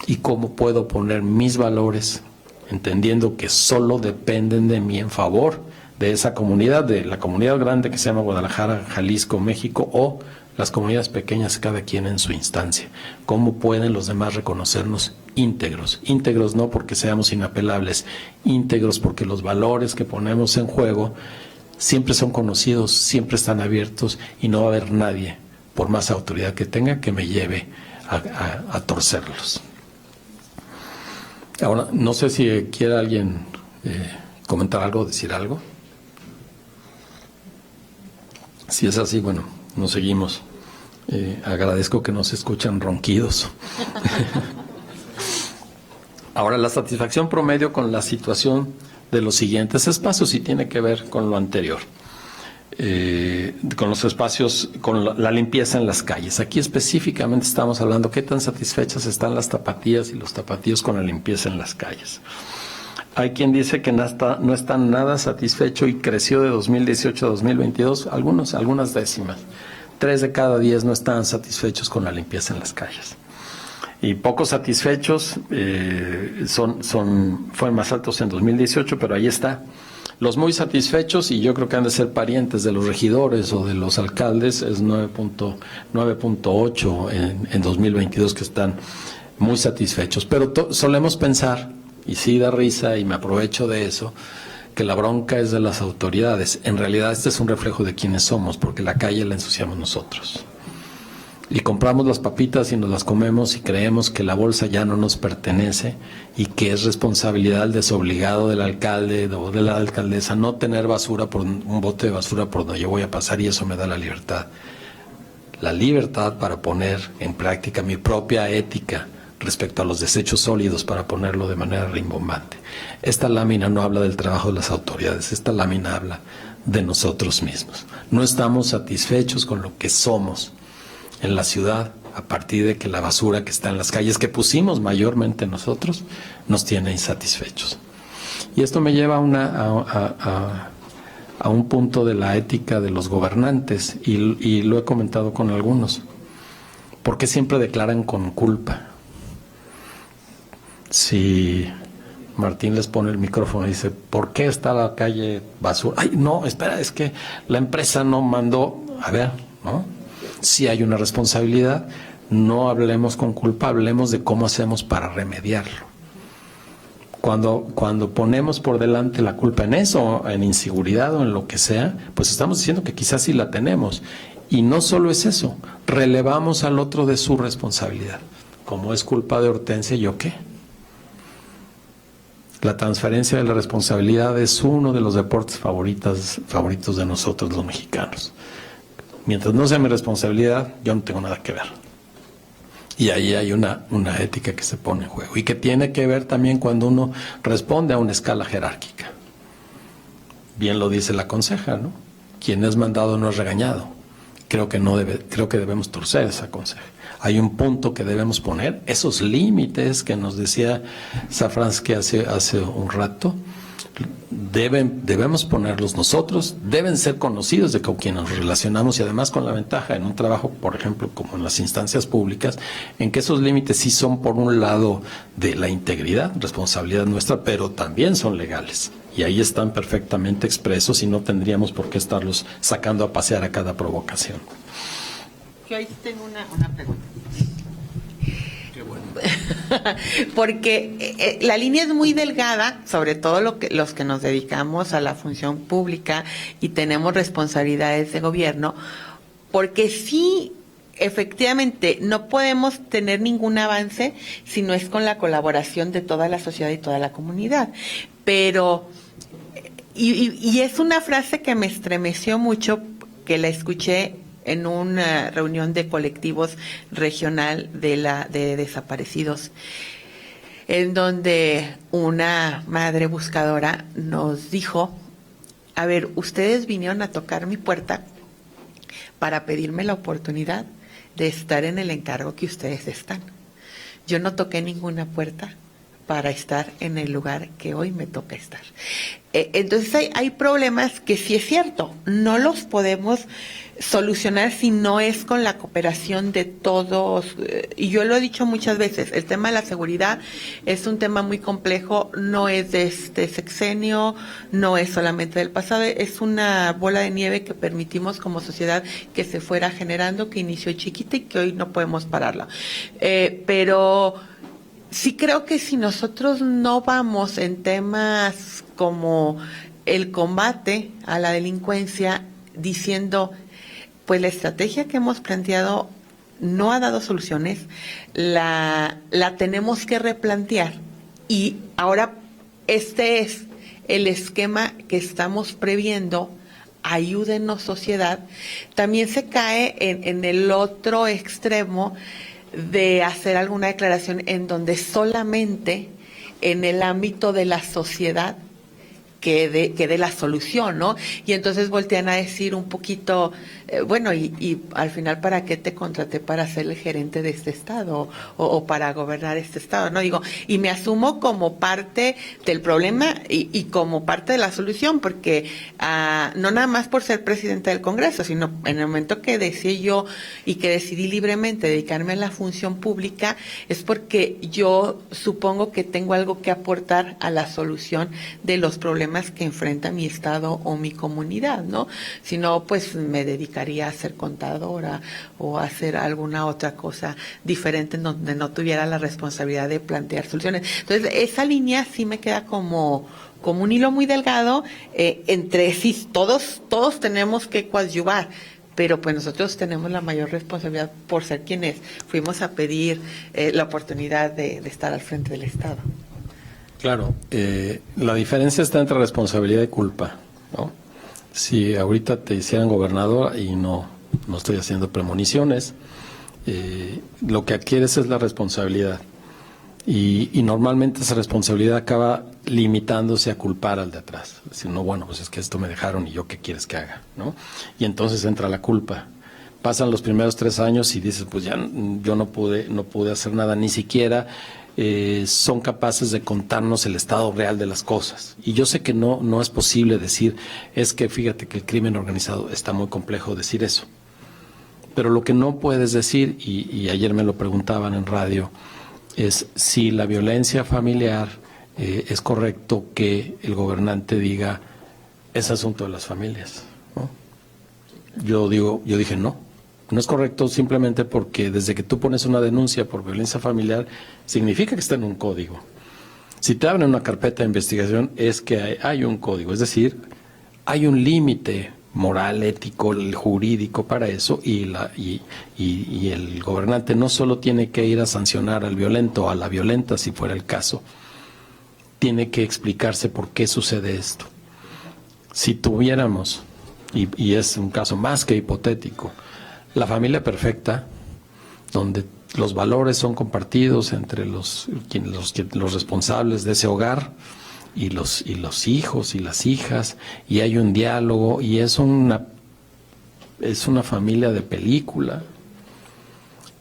y cómo puedo poner mis valores, entendiendo que solo dependen de mí en favor de esa comunidad, de la comunidad grande que se llama Guadalajara, Jalisco, México, o las comunidades pequeñas, cada quien en su instancia. ¿Cómo pueden los demás reconocernos íntegros? Íntegros no porque seamos inapelables, íntegros porque los valores que ponemos en juego siempre son conocidos, siempre están abiertos, y no va a haber nadie, por más autoridad que tenga, que me lleve a torcerlos. Ahora, no sé si quiere alguien comentar algo, decir algo. Si es así, bueno, nos seguimos. Agradezco que no se escuchan ronquidos. Ahora, la satisfacción promedio con la situación de los siguientes espacios, y tiene que ver con lo anterior. Con los espacios, con la limpieza en las calles. Aquí específicamente estamos hablando qué tan satisfechas están las tapatías y los tapatíos con la limpieza en las calles. Hay quien dice que no está nada satisfecho y creció de 2018 a 2022 algunas décimas. 3 de cada 10 no estaban satisfechos con la limpieza en las calles. Y pocos satisfechos fueron más altos en 2018, pero ahí está. Los muy satisfechos, y yo creo que han de ser parientes de los regidores o de los alcaldes, es 9.8 en 2022, que están muy satisfechos. Pero solemos pensar, y sí da risa y me aprovecho de eso, que la bronca es de las autoridades. En realidad este es un reflejo de quiénes somos, porque la calle la ensuciamos nosotros. Y compramos las papitas y nos las comemos y creemos que la bolsa ya no nos pertenece y que es responsabilidad desobligado del alcalde o de la alcaldesa no tener basura, por un bote de basura por donde yo voy a pasar, y eso me da la libertad. La libertad para poner en práctica mi propia ética respecto a los desechos sólidos, para ponerlo de manera rimbombante. Esta lámina no habla del trabajo de las autoridades, esta lámina habla de nosotros mismos. No estamos satisfechos con lo que somos en la ciudad, a partir de que la basura que está en las calles, que pusimos mayormente nosotros, nos tiene insatisfechos. Y esto me lleva a un punto de la ética de los gobernantes, y lo he comentado con algunos. ¿Por qué siempre declaran con culpa? Si Martín les pone el micrófono y dice, ¿por qué está la calle basura? Ay, no, espera, es que la empresa no mandó. A ver, ¿no? Si hay una responsabilidad, no hablemos con culpa, hablemos de cómo hacemos para remediarlo. Cuando ponemos por delante la culpa en eso, en inseguridad o en lo que sea, pues estamos diciendo que quizás sí la tenemos. Y no solo es eso, relevamos al otro de su responsabilidad. Como es culpa de Hortensia, ¿yo qué? La transferencia de la responsabilidad es uno de los deportes favoritos de nosotros los mexicanos. Mientras no sea mi responsabilidad, yo no tengo nada que ver. Y ahí hay una ética que se pone en juego, y que tiene que ver también cuando uno responde a una escala jerárquica. Bien lo dice la conseja, ¿no? Quien es mandado no es regañado. Creo que debemos torcer esa conseja. Hay un punto que debemos poner, esos límites que nos decía Safransky hace un rato, debemos ponerlos nosotros, deben ser conocidos de con quien nos relacionamos, y además con la ventaja en un trabajo, por ejemplo, como en las instancias públicas, en que esos límites sí son, por un lado, de la integridad, responsabilidad nuestra, pero también son legales. Y ahí están perfectamente expresos, y no tendríamos por qué estarlos sacando a pasear a cada provocación. Yo ahí tengo una pregunta. Qué bueno. Porque la línea es muy delgada, sobre todo los que nos dedicamos a la función pública y tenemos responsabilidades de gobierno, porque sí, efectivamente, no podemos tener ningún avance si no es con la colaboración de toda la sociedad y toda la comunidad. Pero, y es una frase que me estremeció mucho, que la escuché en una reunión de colectivos regional de desaparecidos, en donde una madre buscadora nos dijo, a ver, ustedes vinieron a tocar mi puerta para pedirme la oportunidad de estar en el encargo que ustedes están. Yo no toqué ninguna puerta para estar en el lugar que hoy me toca estar. Entonces hay problemas que sí es cierto, no los podemos solucionar si no es con la cooperación de todos. Y yo lo he dicho muchas veces, el tema de la seguridad es un tema muy complejo, no es de este sexenio, no es solamente del pasado, es una bola de nieve que permitimos como sociedad que se fuera generando, que inició chiquita y que hoy no podemos pararla. Pero sí creo que si nosotros no vamos en temas como el combate a la delincuencia diciendo, pues la estrategia que hemos planteado no ha dado soluciones, la tenemos que replantear. Y ahora este es el esquema que estamos previendo, ayúdenos sociedad. También se cae en el otro extremo de hacer alguna declaración en donde solamente en el ámbito de la sociedad quede la solución, ¿no? Y entonces voltean a decir un poquito, bueno, y al final, ¿para qué te contraté para ser el gerente de este estado o para gobernar este estado? No digo, y me asumo como parte del problema y como parte de la solución, porque no nada más por ser presidenta del Congreso, sino en el momento que decidí yo y que decidí libremente dedicarme a la función pública, es porque yo supongo que tengo algo que aportar a la solución de los problemas que enfrenta mi estado o mi comunidad, ¿no? Si no, pues me dedicaría a ser contadora o a hacer alguna otra cosa diferente en donde no tuviera la responsabilidad de plantear soluciones. Entonces, esa línea sí me queda como un hilo muy delgado entre sí, todos tenemos que coadyuvar, pero pues nosotros tenemos la mayor responsabilidad por ser quienes fuimos a pedir la oportunidad de estar al frente del Estado. Claro, la diferencia está entre responsabilidad y culpa, ¿no? Si ahorita te hicieran gobernador, y no estoy haciendo premoniciones, lo que adquieres es la responsabilidad. Y normalmente esa responsabilidad acaba limitándose a culpar al de atrás. Es decir, no, bueno, pues es que esto me dejaron y yo qué quieres que haga, ¿no? Y entonces entra la culpa. Pasan los primeros 3 años y dices, pues ya yo no pude hacer nada, ni siquiera son capaces de contarnos el estado real de las cosas. Y yo sé que no es posible decir, es que fíjate que el crimen organizado, está muy complejo decir eso. Pero lo que no puedes decir, y ayer me lo preguntaban en radio, es si la violencia familiar, es correcto que el gobernante diga, es asunto de las familias, ¿no? Yo dije no es correcto, simplemente porque desde que tú pones una denuncia por violencia familiar, significa que está en un código. Si te abren una carpeta de investigación, es que hay un código, es decir, hay un límite moral, ético, jurídico para eso, y el gobernante no solo tiene que ir a sancionar al violento o a la violenta, si fuera el caso, tiene que explicarse por qué sucede esto. Si tuviéramos, y es un caso más que hipotético, la familia perfecta, donde los valores son compartidos entre los responsables de ese hogar y los hijos y las hijas, y hay un diálogo, y es una familia de película,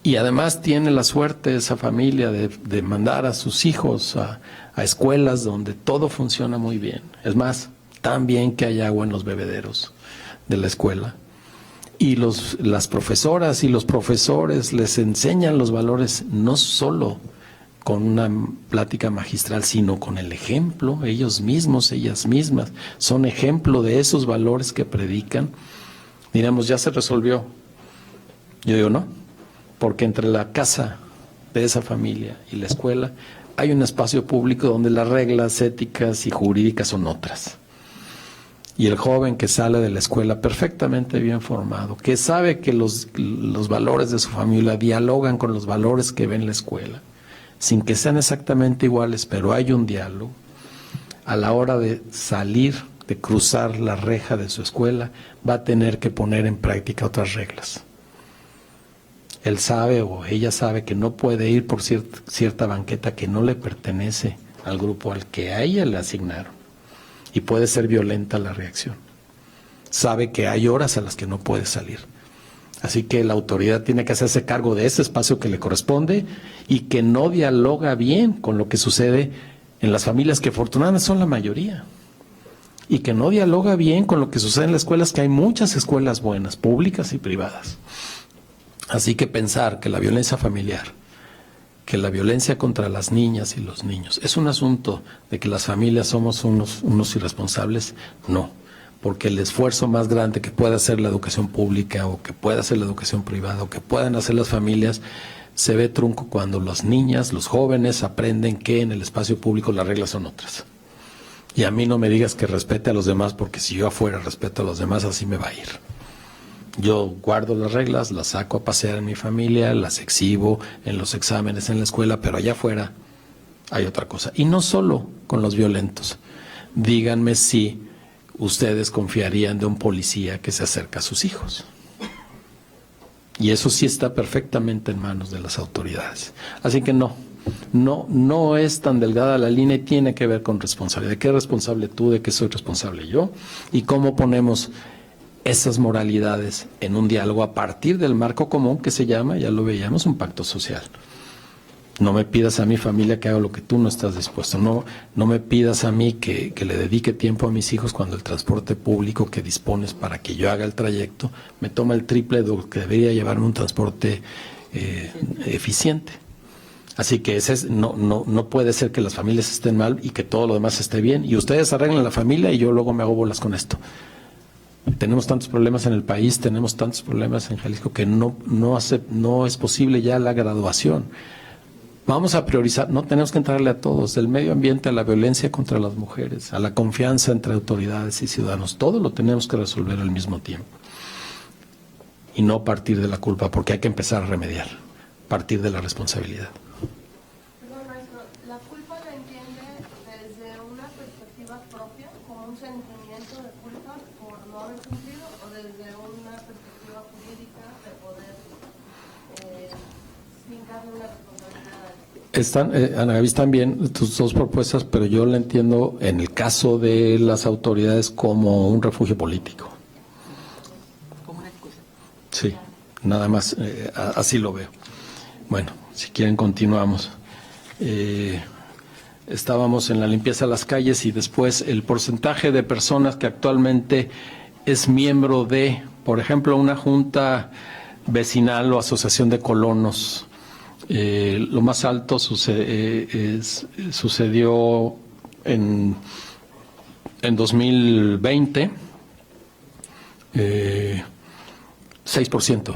y además tiene la suerte esa familia de mandar a sus hijos a escuelas donde todo funciona muy bien. Es más, tan bien que hay agua en los bebederos de la escuela. Y las profesoras y los profesores les enseñan los valores no solo con una plática magistral, sino con el ejemplo. Ellos mismos, ellas mismas, son ejemplo de esos valores que predican. Diremos, ya se resolvió. Yo digo, no, porque entre la casa de esa familia y la escuela hay un espacio público donde las reglas éticas y jurídicas son otras. Y el joven que sale de la escuela perfectamente bien formado, que sabe que los valores de su familia dialogan con los valores que ve en la escuela, sin que sean exactamente iguales, pero hay un diálogo, a la hora de salir, de cruzar la reja de su escuela, va a tener que poner en práctica otras reglas. Él sabe o ella sabe que no puede ir por cierta banqueta que no le pertenece al grupo al que a ella le asignaron. Y puede ser violenta la reacción. Sabe que hay horas a las que no puede salir. Así que la autoridad tiene que hacerse cargo de ese espacio que le corresponde y que no dialoga bien con lo que sucede en las familias, que afortunadamente son la mayoría, y que no dialoga bien con lo que sucede en las escuelas, que hay muchas escuelas buenas, públicas y privadas. Así que pensar que la violencia familiar, que la violencia contra las niñas y los niños es un asunto de que las familias somos unos irresponsables, no. Porque el esfuerzo más grande que pueda hacer la educación pública o que pueda hacer la educación privada o que puedan hacer las familias se ve trunco cuando las niñas, los jóvenes aprenden que en el espacio público las reglas son otras. Y a mí no me digas que respete a los demás, porque si yo afuera respeto a los demás, así me va a ir. Yo guardo las reglas, las saco a pasear en mi familia, las exhibo en los exámenes en la escuela, pero allá afuera hay otra cosa. Y no solo con los violentos. Díganme si ustedes confiarían de un policía que se acerca a sus hijos. Y eso sí está perfectamente en manos de las autoridades. Así que no es tan delgada la línea y tiene que ver con responsabilidad. ¿De qué es responsable tú? ¿De qué soy responsable yo? Y cómo ponemos esas moralidades en un diálogo a partir del marco común que se llama, ya lo veíamos, un pacto social. No me pidas a mi familia que haga lo que tú no estás dispuesto. No me pidas a mí que le dedique tiempo a mis hijos cuando el transporte público que dispones para que yo haga el trayecto me toma el triple de lo que debería llevarme un transporte eficiente. Así que no puede ser que las familias estén mal y que todo lo demás esté bien. Y ustedes arreglan la familia y yo luego me hago bolas con esto. Tenemos tantos problemas en el país, tenemos tantos problemas en Jalisco que no es posible ya la graduación. Vamos a priorizar, no tenemos que entrarle a todos, del medio ambiente a la violencia contra las mujeres, a la confianza entre autoridades y ciudadanos. Todo lo tenemos que resolver al mismo tiempo. Y no partir de la culpa, porque hay que empezar a remediar, partir de la responsabilidad. Perdón, maestro, ¿la culpa la entiende desde una perspectiva propia, como un sentimiento de culpa por no haber cumplido, o desde una perspectiva jurídica de poder fincarle una responsabilidad? Ana Gaby, están bien tus dos propuestas, pero yo la entiendo en el caso de las autoridades como un refugio político. Como una excusa. Sí, nada más, así lo veo. Bueno, si quieren continuamos. Estábamos en la limpieza de las calles y después el porcentaje de personas que actualmente es miembro de, por ejemplo, una junta vecinal o asociación de colonos. Lo más alto sucedió en 2020, 6%.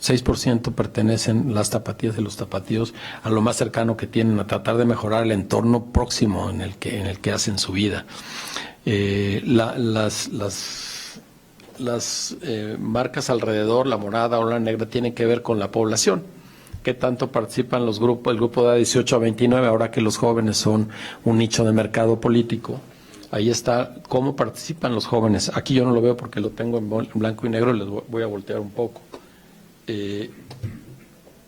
6% pertenecen las tapatías de los tapatíos a lo más cercano que tienen, a tratar de mejorar el entorno próximo en el que hacen su vida. Las marcas alrededor, la morada o la negra, tienen que ver con la población. ¿Qué tanto participan el grupo de 18 a 29, ahora que los jóvenes son un nicho de mercado político? Ahí está cómo participan los jóvenes. Aquí yo no lo veo porque lo tengo en blanco y negro, les voy a voltear un poco.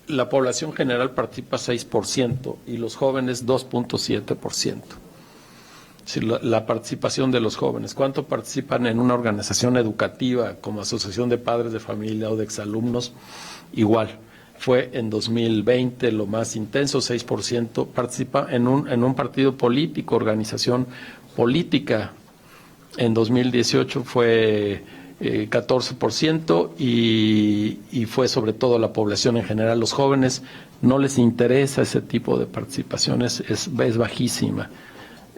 La población general participa 6% y los jóvenes 2.7%. Sí, la participación de los jóvenes. ¿Cuánto participan en una organización educativa como asociación de padres de familia o de exalumnos? Igual. Fue en 2020 lo más intenso, 6%. Participa en un partido político, organización política. En 2018 fue 14% y fue sobre todo la población en general. Los jóvenes no les interesa ese tipo de participaciones, es bajísima.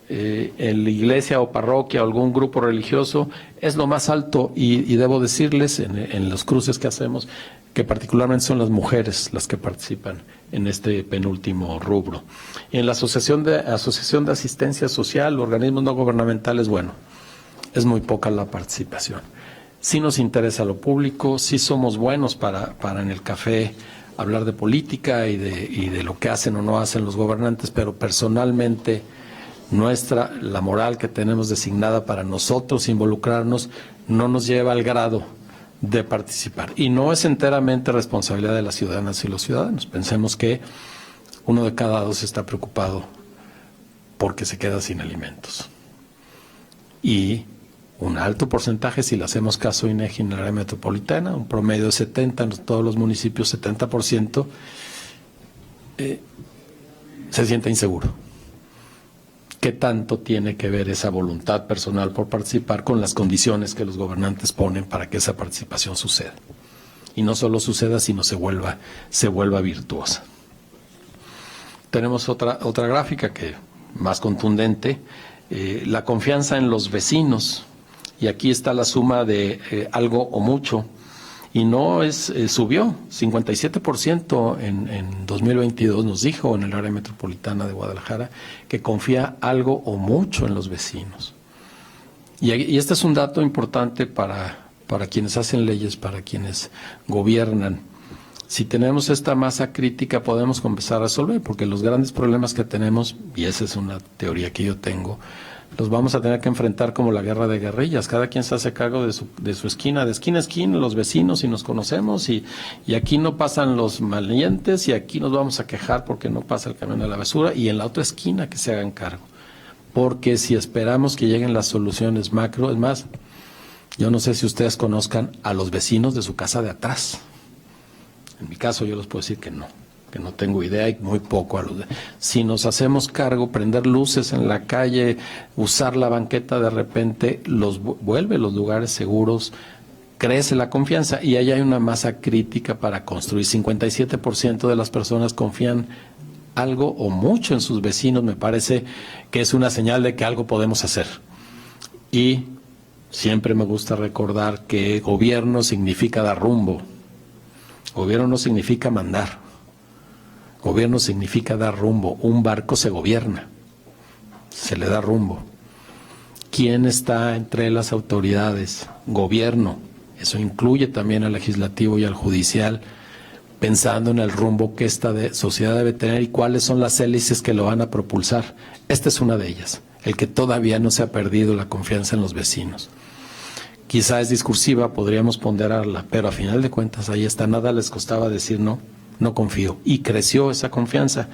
En la iglesia o parroquia o algún grupo religioso es lo más alto y debo decirles en los cruces que hacemos que particularmente son las mujeres las que participan en este penúltimo rubro. En la Asociación de Asistencia Social, organismos no gubernamentales, bueno, es muy poca la participación. Sí nos interesa lo público, sí somos buenos para en el café hablar de política y de lo que hacen o no hacen los gobernantes, pero personalmente la moral que tenemos designada para nosotros involucrarnos no nos lleva al grado de participar. Y no es enteramente responsabilidad de las ciudadanas y los ciudadanos. Pensemos que 1 de cada 2 está preocupado porque se queda sin alimentos. Y un alto porcentaje, si le hacemos caso a INEGI en el área metropolitana, un promedio de 70, en todos los municipios 70%, se siente inseguro. ¿Qué tanto tiene que ver esa voluntad personal por participar con las condiciones que los gobernantes ponen para que esa participación suceda? Y no solo suceda, sino se vuelva virtuosa. Tenemos otra gráfica que más contundente, la confianza en los vecinos. Y aquí está la suma de algo o mucho. Y no subió, 57% en 2022 nos dijo en el área metropolitana de Guadalajara que confía algo o mucho en los vecinos. Y este es un dato importante para quienes hacen leyes, para quienes gobiernan. Si tenemos esta masa crítica podemos empezar a resolver, porque los grandes problemas que tenemos, y esa es una teoría que yo tengo, los vamos a tener que enfrentar como la guerra de guerrillas. Cada quien se hace cargo de su esquina, de esquina a esquina, los vecinos, y nos conocemos, y aquí no pasan los maleantes, y aquí nos vamos a quejar porque no pasa el camión de la basura, y en la otra esquina que se hagan cargo. Porque si esperamos que lleguen las soluciones macro, es más, yo no sé si ustedes conozcan a los vecinos de su casa de atrás. En mi caso yo les puedo decir que no tengo idea, y muy poco. Si nos hacemos cargo, prender luces en la calle, usar la banqueta, de repente vuelve los lugares seguros, crece la confianza, y ahí hay una masa crítica para construir. 57% de las personas confían algo o mucho en sus vecinos. Me parece que es una señal de que algo podemos hacer. Y siempre me gusta recordar que gobierno significa dar rumbo. Gobierno no significa mandar. Gobierno significa dar rumbo. Un barco se gobierna, se le da rumbo. ¿Quién está entre las autoridades? Gobierno. Eso incluye también al legislativo y al judicial, pensando en el rumbo que esta sociedad debe tener y cuáles son las hélices que lo van a propulsar. Esta es una de ellas, el que todavía no se ha perdido la confianza en los vecinos. Quizá es discursiva, podríamos ponderarla, pero a final de cuentas ahí está. Nada les costaba decir no confío. Y creció esa confianza.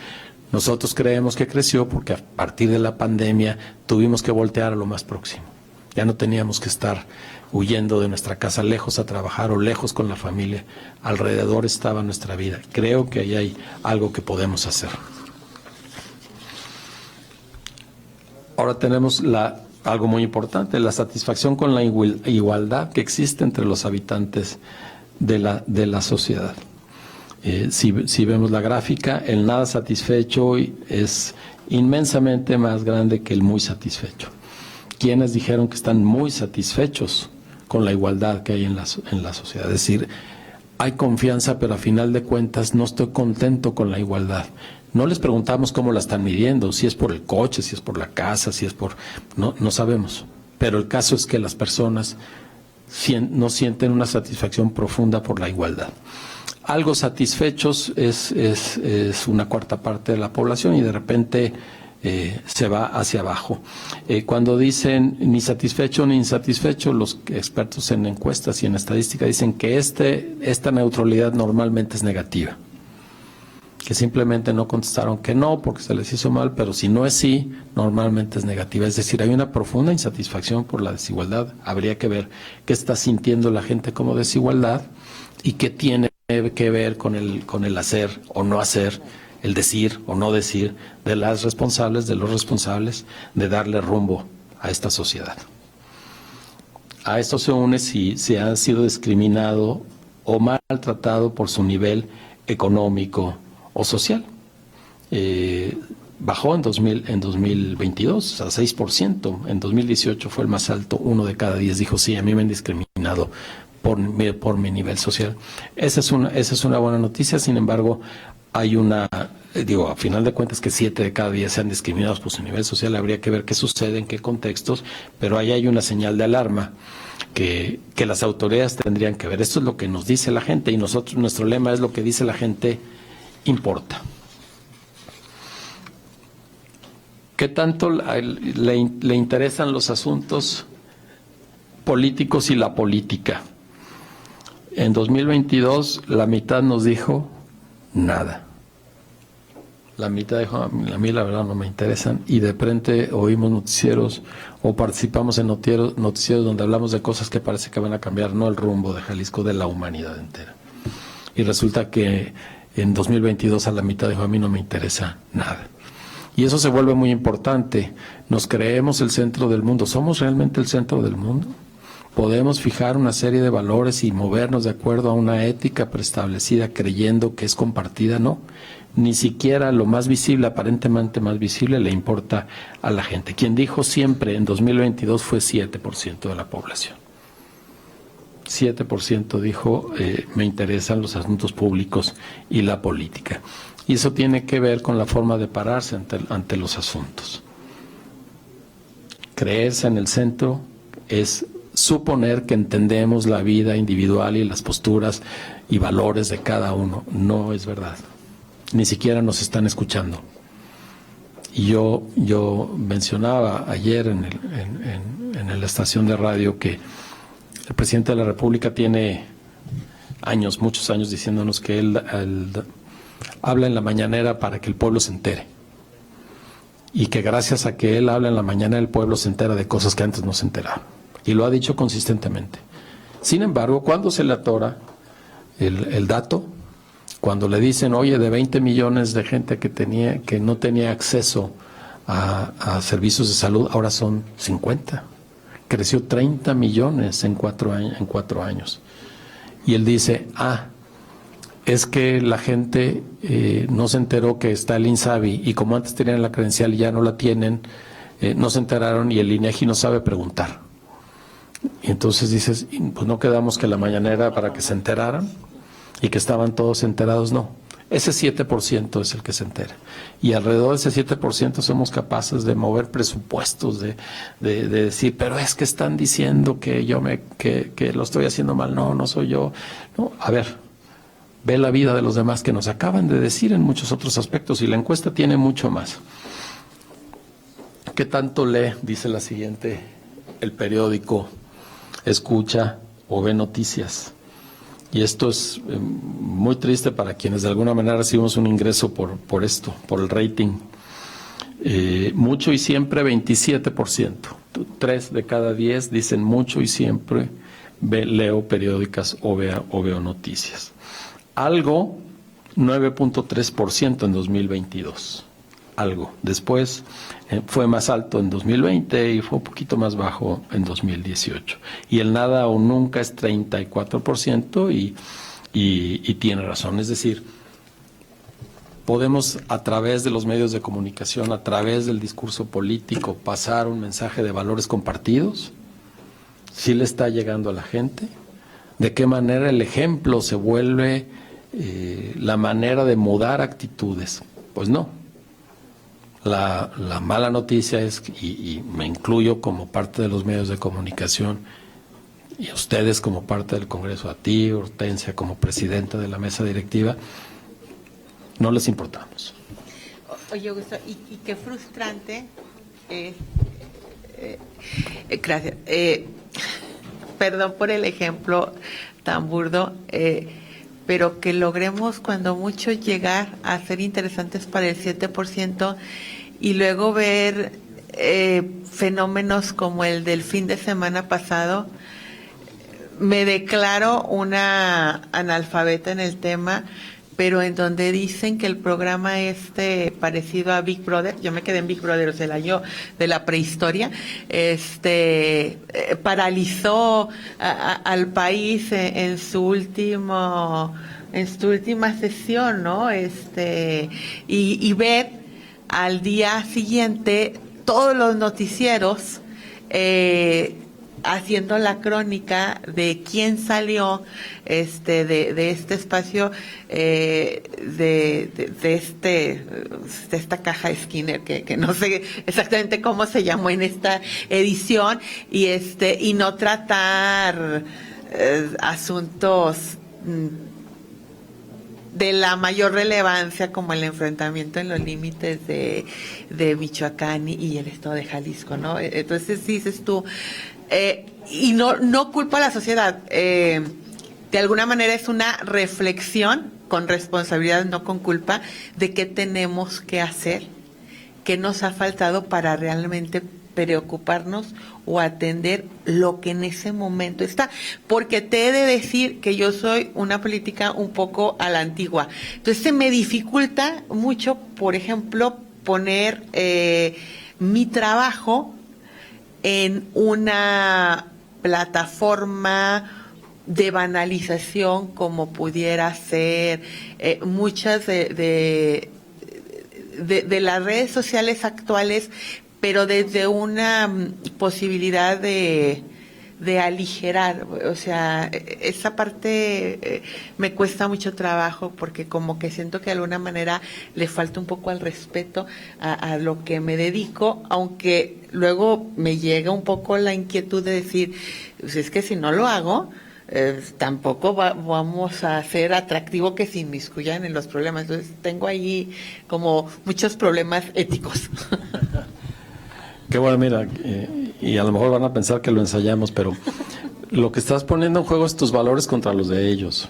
Nosotros creemos que creció porque a partir de la pandemia tuvimos que voltear a lo más próximo. Ya no teníamos que estar huyendo de nuestra casa, lejos a trabajar o lejos con la familia. Alrededor estaba nuestra vida. Creo que ahí hay algo que podemos hacer. Ahora tenemos algo muy importante, la satisfacción con la igualdad que existe entre los habitantes de la sociedad. Si vemos la gráfica, el nada satisfecho es inmensamente más grande que el muy satisfecho. ¿Quiénes dijeron que están muy satisfechos con la igualdad que hay en la sociedad? Es decir, hay confianza, pero a final de cuentas no estoy contento con la igualdad. No les preguntamos cómo la están midiendo, si es por el coche, si es por la casa, si es por... No sabemos. Pero el caso es que las personas no sienten una satisfacción profunda por la igualdad. Algo satisfechos es una cuarta parte de la población, y de repente se va hacia abajo. Cuando dicen ni satisfecho ni insatisfecho, los expertos en encuestas y en estadística dicen que esta neutralidad normalmente es negativa, que simplemente no contestaron que no porque se les hizo mal, pero si no es sí, normalmente es negativa. Es decir, hay una profunda insatisfacción por la desigualdad. Habría que ver qué está sintiendo la gente como desigualdad y qué tiene que ver con el hacer o no hacer, el decir o no decir de las responsables, de los responsables de darle rumbo a esta sociedad. A esto se une si se ha sido discriminado o maltratado por su nivel económico o social. Bajó en 2022 a 6%, en 2018 fue el más alto, 1 de cada 10 dijo sí, a mí me han discriminado por mi nivel social. Esa es una buena noticia. Sin embargo, hay a final de cuentas que 7 de cada 10 sean discriminados por su nivel social. Habría que ver qué sucede, en qué contextos, pero ahí hay una señal de alarma que las autoridades tendrían que ver. Esto es lo que nos dice la gente, y nuestro lema es: lo que dice la gente importa. ¿Qué tanto le interesan los asuntos políticos y la política? En 2022 la mitad nos dijo nada. La mitad dijo, a mí la verdad no me interesan, y de repente oímos noticieros o participamos en noticieros donde hablamos de cosas que parece que van a cambiar no el rumbo de Jalisco, de la humanidad entera. Y resulta que en 2022 a la mitad dijo, a mí no me interesa nada. Y eso se vuelve muy importante. Nos creemos el centro del mundo. ¿Somos realmente el centro del mundo? ¿Podemos fijar una serie de valores y movernos de acuerdo a una ética preestablecida creyendo que es compartida? No. Ni siquiera lo más visible, aparentemente más visible, le importa a la gente. Quien dijo siempre en 2022 fue 7% de la población. 7% dijo, me interesan los asuntos públicos y la política. Y eso tiene que ver con la forma de pararse ante los asuntos. Creerse en el centro es suponer que entendemos la vida individual y las posturas y valores de cada uno. No es verdad. Ni siquiera nos están escuchando. Y yo mencionaba ayer en la estación de radio que el presidente de la República tiene años, muchos años, diciéndonos que él habla en la mañanera para que el pueblo se entere. Y que gracias a que él habla en la mañana, el pueblo se entera de cosas que antes no se enteraba. Y lo ha dicho consistentemente. Sin embargo, cuando se le atora el dato, cuando le dicen, oye, de 20 millones de gente que no tenía acceso a servicios de salud, ahora son 50. Creció 30 millones en 4 años. Y él dice, es que la gente no se enteró que está el INSABI, y como antes tenían la credencial y ya no la tienen, no se enteraron, y el INEGI no sabe preguntar. Y entonces dices, pues no quedamos que la mañanera para que se enteraran y que estaban todos enterados. No, ese 7% es el que se entera, y alrededor de ese 7% somos capaces de mover presupuestos, de decir, pero es que están diciendo que que lo estoy haciendo mal. No soy yo. No, a ver, ve la vida de los demás, que nos acaban de decir en muchos otros aspectos, y la encuesta tiene mucho más. ¿Qué tanto lee? Dice la siguiente, el periódico, escucha o ve noticias. Y esto es muy triste para quienes de alguna manera recibimos un ingreso por esto, por el rating. Mucho y siempre 27%. 3 de cada 10 dicen mucho y siempre leo periódicas o veo noticias. Algo, 9.3% en 2022. Algo. Después fue más alto en 2020 y fue un poquito más bajo en 2018. Y el nada o nunca es 34% y tiene razón. Es decir, podemos a través de los medios de comunicación, a través del discurso político, pasar un mensaje de valores compartidos. ¿Sí le está llegando a la gente? ¿De qué manera el ejemplo se vuelve la manera de mudar actitudes? Pues no. La mala noticia es, y me incluyo como parte de los medios de comunicación, y a ustedes como parte del Congreso, a ti, Hortensia, como presidenta de la mesa directiva, no les importamos. Oye, Augusto, y qué frustrante. Gracias. Perdón por el ejemplo tan burdo, pero que logremos cuando mucho llegar a ser interesantes para el 7% y luego ver fenómenos como el del fin de semana pasado. Me declaro una analfabeta en el tema, pero en donde dicen que el programa parecido a Big Brother, yo me quedé en Big Brother, o sea, el año de la prehistoria, paralizó al país en su última sesión, ¿no? Y ver al día siguiente todos los noticieros haciendo la crónica de quién salió de este espacio, de esta caja de Skinner, que no sé exactamente cómo se llamó en esta edición, y no tratar asuntos de la mayor relevancia, como el enfrentamiento en los límites de Michoacán y el estado de Jalisco, ¿no? Entonces dices tú, y no culpa a la sociedad, de alguna manera es una reflexión con responsabilidad, no con culpa, de qué tenemos que hacer, qué nos ha faltado para realmente preocuparnos o atender lo que en ese momento está. Porque te he de decir que yo soy una política un poco a la antigua. Entonces se me dificulta mucho, por ejemplo, poner mi trabajo en una plataforma de banalización como pudiera ser muchas de las redes sociales actuales, pero desde una posibilidad de aligerar. O sea, esa parte me cuesta mucho trabajo porque como que siento que de alguna manera le falta un poco al respeto a lo que me dedico, aunque luego me llega un poco la inquietud de decir, pues es que si no lo hago, tampoco vamos a ser atractivo que se inmiscuyan en los problemas. Entonces tengo ahí como muchos problemas éticos. Qué bueno, mira, y a lo mejor van a pensar que lo ensayamos, pero lo que estás poniendo en juego es tus valores contra los de ellos.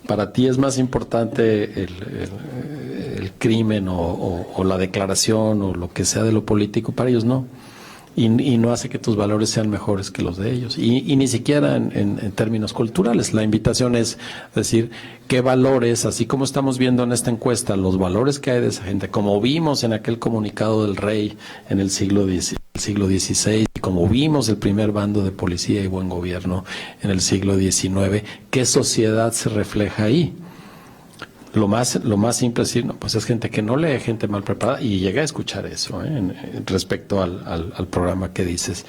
Para ti es más importante el crimen o la declaración o lo que sea de lo político, para ellos no. Y no hace que tus valores sean mejores que los de ellos. Y ni siquiera en términos culturales. La invitación es decir qué valores, así como estamos viendo en esta encuesta, los valores que hay de esa gente, como vimos en aquel comunicado del rey en el siglo XVI, y como vimos el primer bando de policía y buen gobierno en el siglo XIX, ¿qué sociedad se refleja ahí? Lo más simple es decir, no, pues es gente que no lee, gente mal preparada, y llegué a escuchar eso respecto al programa que dices.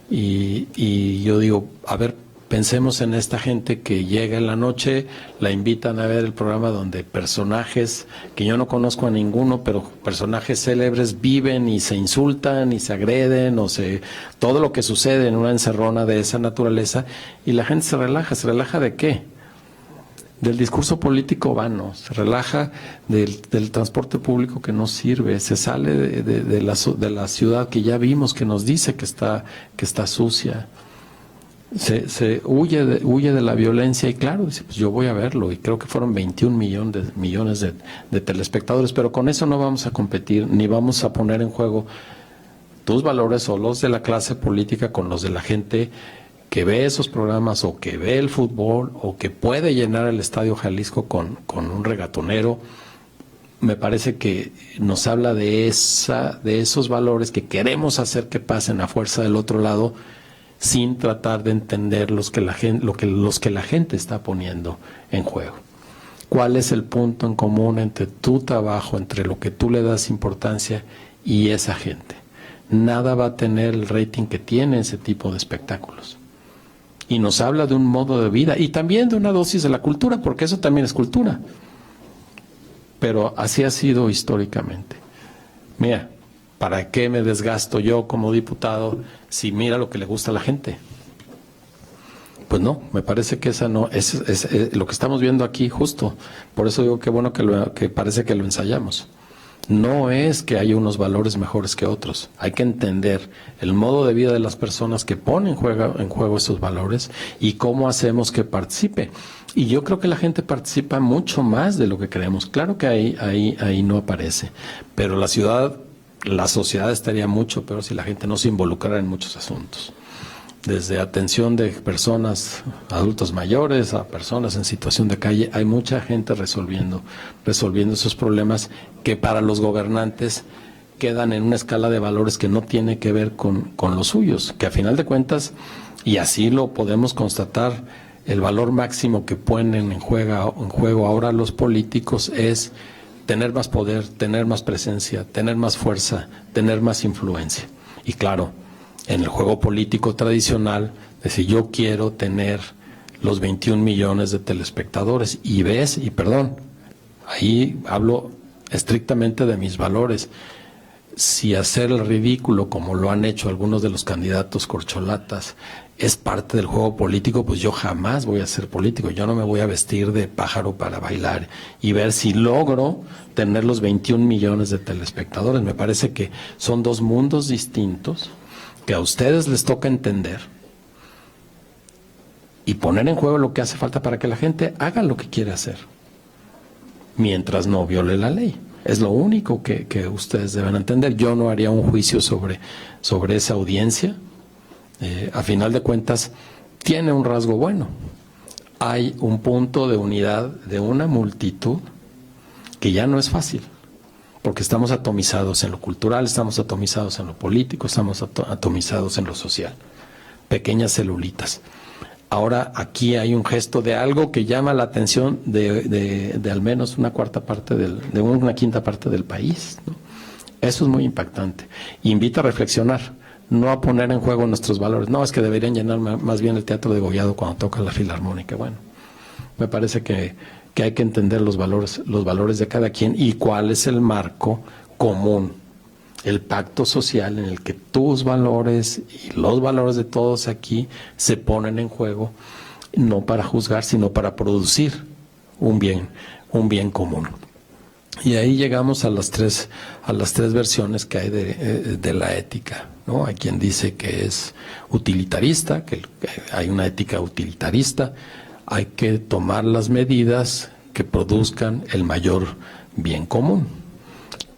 Y yo digo, a ver, pensemos en esta gente que llega en la noche, la invitan a ver el programa donde personajes, que yo no conozco a ninguno, pero personajes célebres viven y se insultan y se agreden, todo lo que sucede en una encerrona de esa naturaleza, y la gente se relaja ¿de qué? Del discurso político vano, se relaja del transporte público que no sirve, se sale de la ciudad que ya vimos, que nos dice que está sucia, se huye de la violencia, y claro, dice, pues yo voy a verlo, y creo que fueron 21 millones de telespectadores, pero con eso no vamos a competir, ni vamos a poner en juego tus valores o los de la clase política con los de la gente que ve esos programas o que ve el fútbol o que puede llenar el Estadio Jalisco con un regatonero. Me parece que nos habla de esos valores que queremos hacer que pasen a fuerza del otro lado, sin tratar de entender los que la gente está poniendo en juego. ¿Cuál es el punto en común entre tu trabajo, entre lo que tú le das importancia y esa gente? Nada va a tener el rating que tiene ese tipo de espectáculos. Y nos habla de un modo de vida y también de una dosis de la cultura, porque eso también es cultura. Pero así ha sido históricamente. Mira, ¿para qué me desgasto yo como diputado si mira lo que le gusta a la gente? Pues no, me parece que esa no es lo que estamos viendo aquí justo. Por eso digo que bueno que parece que lo ensayamos. No es que haya unos valores mejores que otros. Hay que entender el modo de vida de las personas que ponen en juego esos valores y cómo hacemos que participe. Y yo creo que la gente participa mucho más de lo que creemos. Claro que ahí no aparece, pero la sociedad estaría mucho peor si la gente no se involucrara en muchos asuntos. Desde atención de personas, adultos mayores, a personas en situación de calle, hay mucha gente resolviendo esos problemas que para los gobernantes quedan en una escala de valores que no tiene que ver con los suyos, que a final de cuentas, y así lo podemos constatar, el valor máximo que ponen en juego ahora los políticos es tener más poder, tener más presencia, tener más fuerza, tener más influencia. Y claro, en el juego político tradicional, decir yo quiero tener los 21 millones de telespectadores ahí hablo estrictamente de mis valores. Si hacer el ridículo como lo han hecho algunos de los candidatos corcholatas es parte del juego político, pues yo jamás voy a ser político. Yo no me voy a vestir de pájaro para bailar y ver si logro tener los 21 millones de telespectadores. Me parece que son dos mundos distintos que a ustedes les toca entender, y poner en juego lo que hace falta para que la gente haga lo que quiere hacer, mientras no viole la ley. Es lo único que ustedes deben entender. Yo no haría un juicio sobre esa audiencia. A final de cuentas, tiene un rasgo bueno. Hay un punto de unidad de una multitud que ya no es fácil, porque estamos atomizados en lo cultural, estamos atomizados en lo político, estamos atomizados en lo social. Pequeñas celulitas. Ahora aquí hay un gesto de algo que llama la atención de al menos una quinta parte del país, ¿no? Eso es muy impactante. Invita a reflexionar, no a poner en juego nuestros valores. No, es que deberían llenar más bien el Teatro de Degollado cuando toca la Filarmónica. Bueno, me parece que hay que entender los valores de cada quien y cuál es el marco común, el pacto social en el que tus valores y los valores de todos aquí se ponen en juego, no para juzgar, sino para producir un bien común. Y ahí llegamos a las tres versiones que hay de la ética, ¿no? Hay quien dice que es utilitarista, que hay una ética utilitarista, hay que tomar las medidas que produzcan el mayor bien común,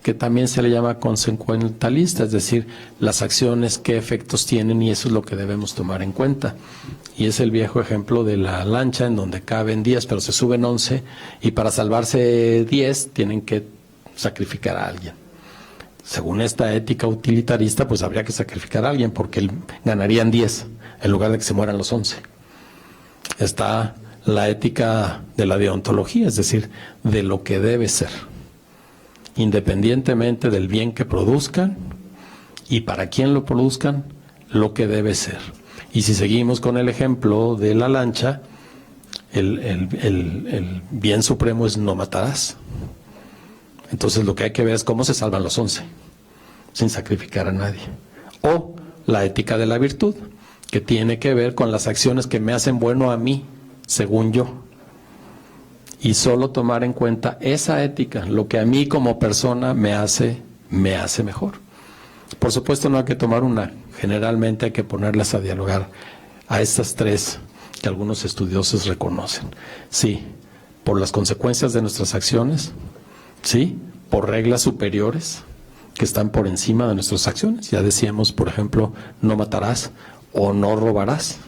que también se le llama consecuentalista, es decir, las acciones qué efectos tienen, y eso es lo que debemos tomar en cuenta. Y es el viejo ejemplo de la lancha en donde caben 10, pero se suben 11, y para salvarse 10 tienen que sacrificar a alguien. Según esta ética utilitarista, pues habría que sacrificar a alguien porque ganarían 10 en lugar de que se mueran los 11. Está la ética de la deontología, es decir, de lo que debe ser, independientemente del bien que produzcan y para quién lo produzcan, lo que debe ser. Y si seguimos con el ejemplo de la lancha, el bien supremo es no matarás. Entonces lo que hay que ver es cómo se salvan los 11, sin sacrificar a nadie. O la ética de la virtud, que tiene que ver con las acciones que me hacen bueno a mí, según yo. Y solo tomar en cuenta esa ética, lo que a mí como persona me hace mejor. Por supuesto no hay que tomar una, generalmente hay que ponerlas a dialogar a estas tres que algunos estudiosos reconocen. Sí, por las consecuencias de nuestras acciones, sí, por reglas superiores que están por encima de nuestras acciones. Ya decíamos, por ejemplo, no matarás o no robarás,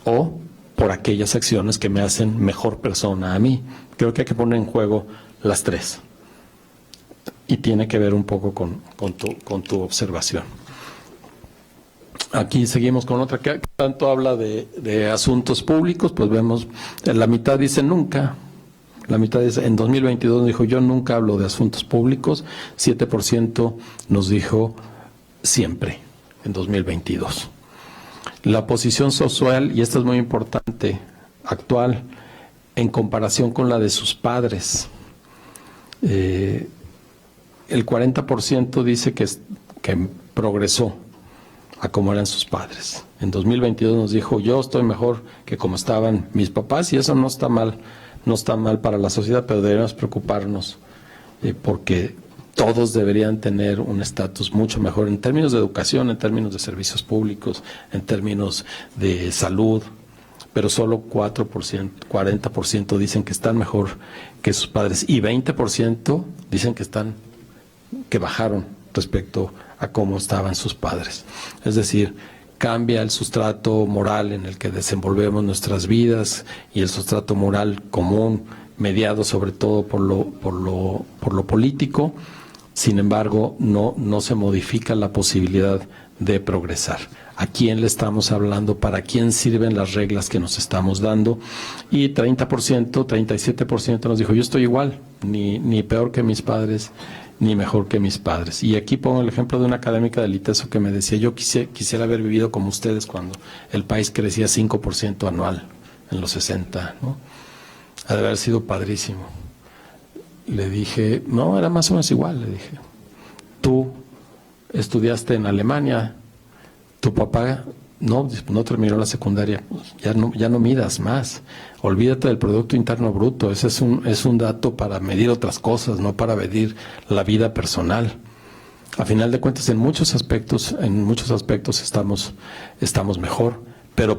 o por aquellas acciones que me hacen mejor persona a mí. Creo que hay que poner en juego las tres. Y tiene que ver un poco con tu observación. Aquí seguimos con otra que tanto habla de asuntos públicos, pues vemos, la mitad dice nunca. La mitad dice, en 2022 dijo, yo nunca hablo de asuntos públicos. 7% nos dijo siempre, en 2022. La posición social, y esta es muy importante, actual, en comparación con la de sus padres. El 40% dice que progresó a como eran sus padres. En 2022 nos dijo, yo estoy mejor que como estaban mis papás, y eso no está mal, no está mal para la sociedad, pero deberíamos preocuparnos porque todos deberían tener un estatus mucho mejor en términos de educación, en términos de servicios públicos, en términos de salud, pero solo 40% dicen que están mejor que sus padres y 20% dicen que bajaron respecto a cómo estaban sus padres. Es decir, cambia el sustrato moral en el que desenvolvemos nuestras vidas y el sustrato moral común, mediado sobre todo por lo político. Sin embargo, no se modifica la posibilidad de progresar. ¿A quién le estamos hablando? ¿Para quién sirven las reglas que nos estamos dando? Y 37% nos dijo, yo estoy igual, ni peor que mis padres, ni mejor que mis padres. Y aquí pongo el ejemplo de una académica del ITESO que me decía, yo quisiera haber vivido como ustedes cuando el país crecía 5% anual en los 60, ¿no? Ha de haber sido padrísimo. Le dije, no, era más o menos igual, le dije. Tú estudiaste en Alemania, tu papá no terminó la secundaria, ya no midas más. Olvídate del Producto Interno Bruto, ese es un dato para medir otras cosas, no para medir la vida personal. A final de cuentas, en muchos aspectos estamos mejor, pero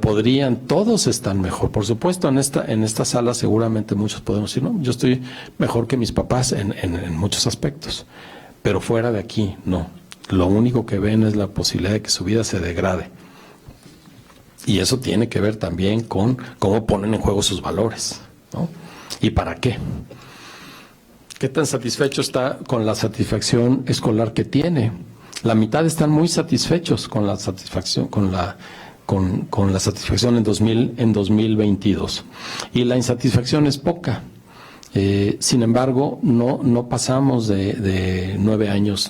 todos están mejor. Por supuesto, en esta sala seguramente muchos podemos decir, no, yo estoy mejor que mis papás en muchos aspectos, pero fuera de aquí, no. Lo único que ven es la posibilidad de que su vida se degrade. Y eso tiene que ver también con cómo ponen en juego sus valores, ¿no? ¿Y para qué? ¿Qué tan satisfecho está con la satisfacción escolar que tiene? La mitad están muy satisfechos con la satisfacción, con la satisfacción en 2022. Y la insatisfacción es poca. Sin embargo, no pasamos de 9 años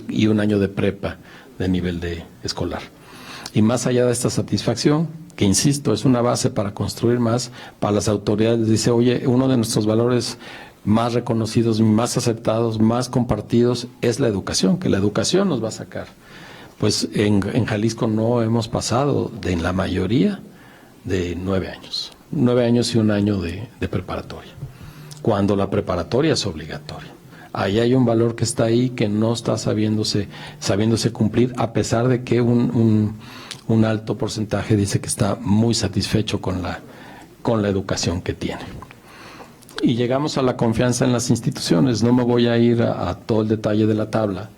y 1 año de prepa de nivel escolar. Y más allá de esta satisfacción, que insisto, es una base para construir más, para las autoridades, dice, oye, uno de nuestros valores más reconocidos, más aceptados, más compartidos, es la educación, que la educación nos va a sacar. Pues en Jalisco no hemos pasado en la mayoría de 9 años. 9 años y 1 año de preparatoria, cuando la preparatoria es obligatoria. Ahí hay un valor que está ahí que no está sabiéndose cumplir, a pesar de que un alto porcentaje dice que está muy satisfecho con la educación que tiene. Y llegamos a la confianza en las instituciones. No me voy a ir a todo el detalle de la tabla.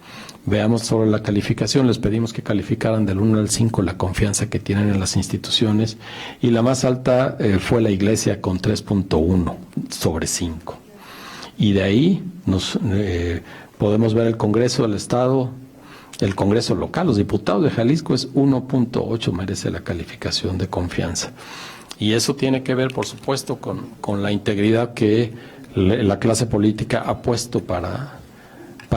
Veamos sobre la calificación. Les pedimos que calificaran del 1 al 5 la confianza que tienen en las instituciones, y la más alta fue la Iglesia con 3.1 sobre 5. Y de ahí podemos ver el Congreso del Estado, el Congreso local, los diputados de Jalisco es 1.8, merece la calificación de confianza. Y eso tiene que ver, por supuesto, con la integridad que la clase política ha puesto para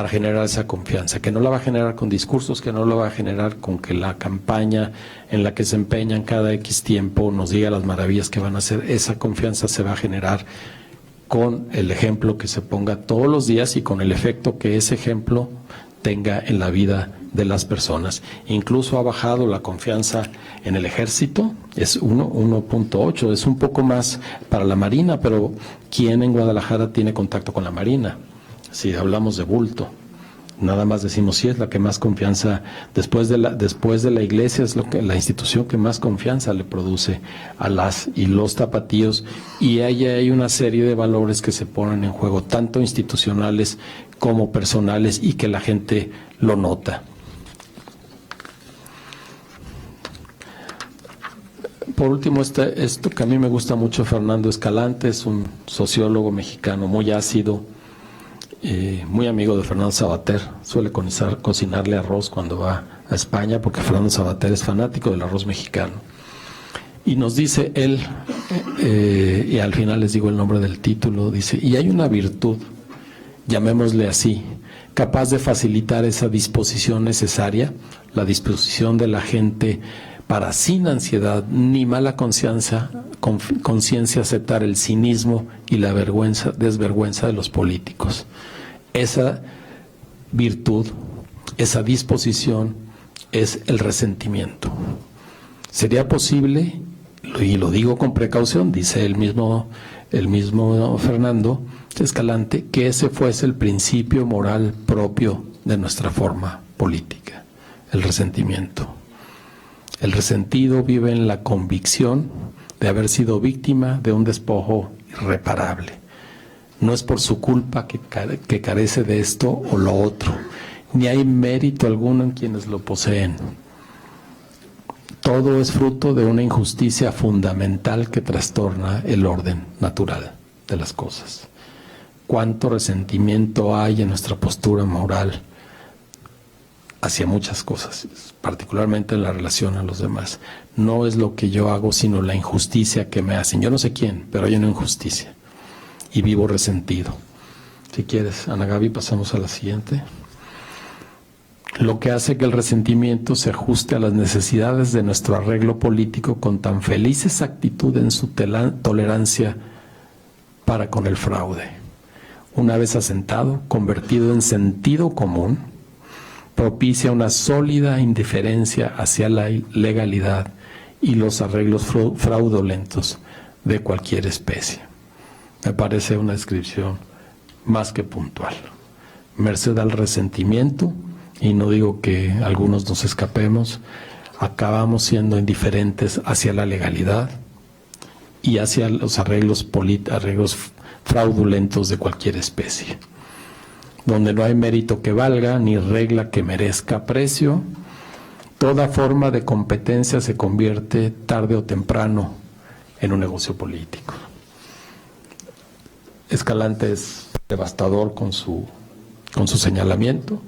generar esa confianza, que no la va a generar con discursos, que no la va a generar con que la campaña en la que se empeñan cada X tiempo nos diga las maravillas que van a hacer. Esa confianza se va a generar con el ejemplo que se ponga todos los días y con el efecto que ese ejemplo tenga en la vida de las personas. Incluso ha bajado la confianza en el ejército, es 1.8, es un poco más para la Marina, pero ¿quién en Guadalajara tiene contacto con la Marina? Si hablamos de bulto, nada más decimos sí, es la que más confianza, después de la Iglesia, es la institución que más confianza le produce a las y los tapatíos, y ahí hay una serie de valores que se ponen en juego, tanto institucionales como personales, y que la gente lo nota. Por último, esto que a mí me gusta mucho, Fernando Escalante, es un sociólogo mexicano muy ácido, muy amigo de Fernando Sabater, suele cocinarle arroz cuando va a España, porque Fernando Sabater es fanático del arroz mexicano. Y nos dice él, y al final les digo el nombre del título, dice, y hay una virtud, llamémosle así, capaz de facilitar esa disposición necesaria, la disposición de la gente para, sin ansiedad ni mala conciencia, aceptar el cinismo y la desvergüenza de los políticos. Esa virtud, esa disposición es el resentimiento. ¿Sería posible, y lo digo con precaución, dice el mismo Fernando Escalante, que ese fuese el principio moral propio de nuestra forma política? El resentimiento. El resentido vive en la convicción de haber sido víctima de un despojo irreparable. No es por su culpa que carece de esto o lo otro, ni hay mérito alguno en quienes lo poseen. Todo es fruto de una injusticia fundamental que trastorna el orden natural de las cosas. Cuánto resentimiento hay en nuestra postura moral hacia muchas cosas, particularmente en la relación a los demás. No es lo que yo hago, sino la injusticia que me hacen. Yo no sé quién, pero hay una injusticia y vivo resentido. Si quieres, Ana Gaby, pasamos a la siguiente. Lo que hace que el resentimiento se ajuste a las necesidades de nuestro arreglo político con tan feliz exactitud en su tolerancia para con el fraude. Una vez asentado, convertido en sentido común, propicia una sólida indiferencia hacia la legalidad y los arreglos fraudulentos de cualquier especie. Me parece una descripción más que puntual. Merced al resentimiento, y no digo que algunos nos escapemos, acabamos siendo indiferentes hacia la legalidad y hacia los arreglos fraudulentos de cualquier especie. Donde no hay mérito que valga, ni regla que merezca precio, toda forma de competencia se convierte tarde o temprano en un negocio político. Escalante es devastador con su señalamiento,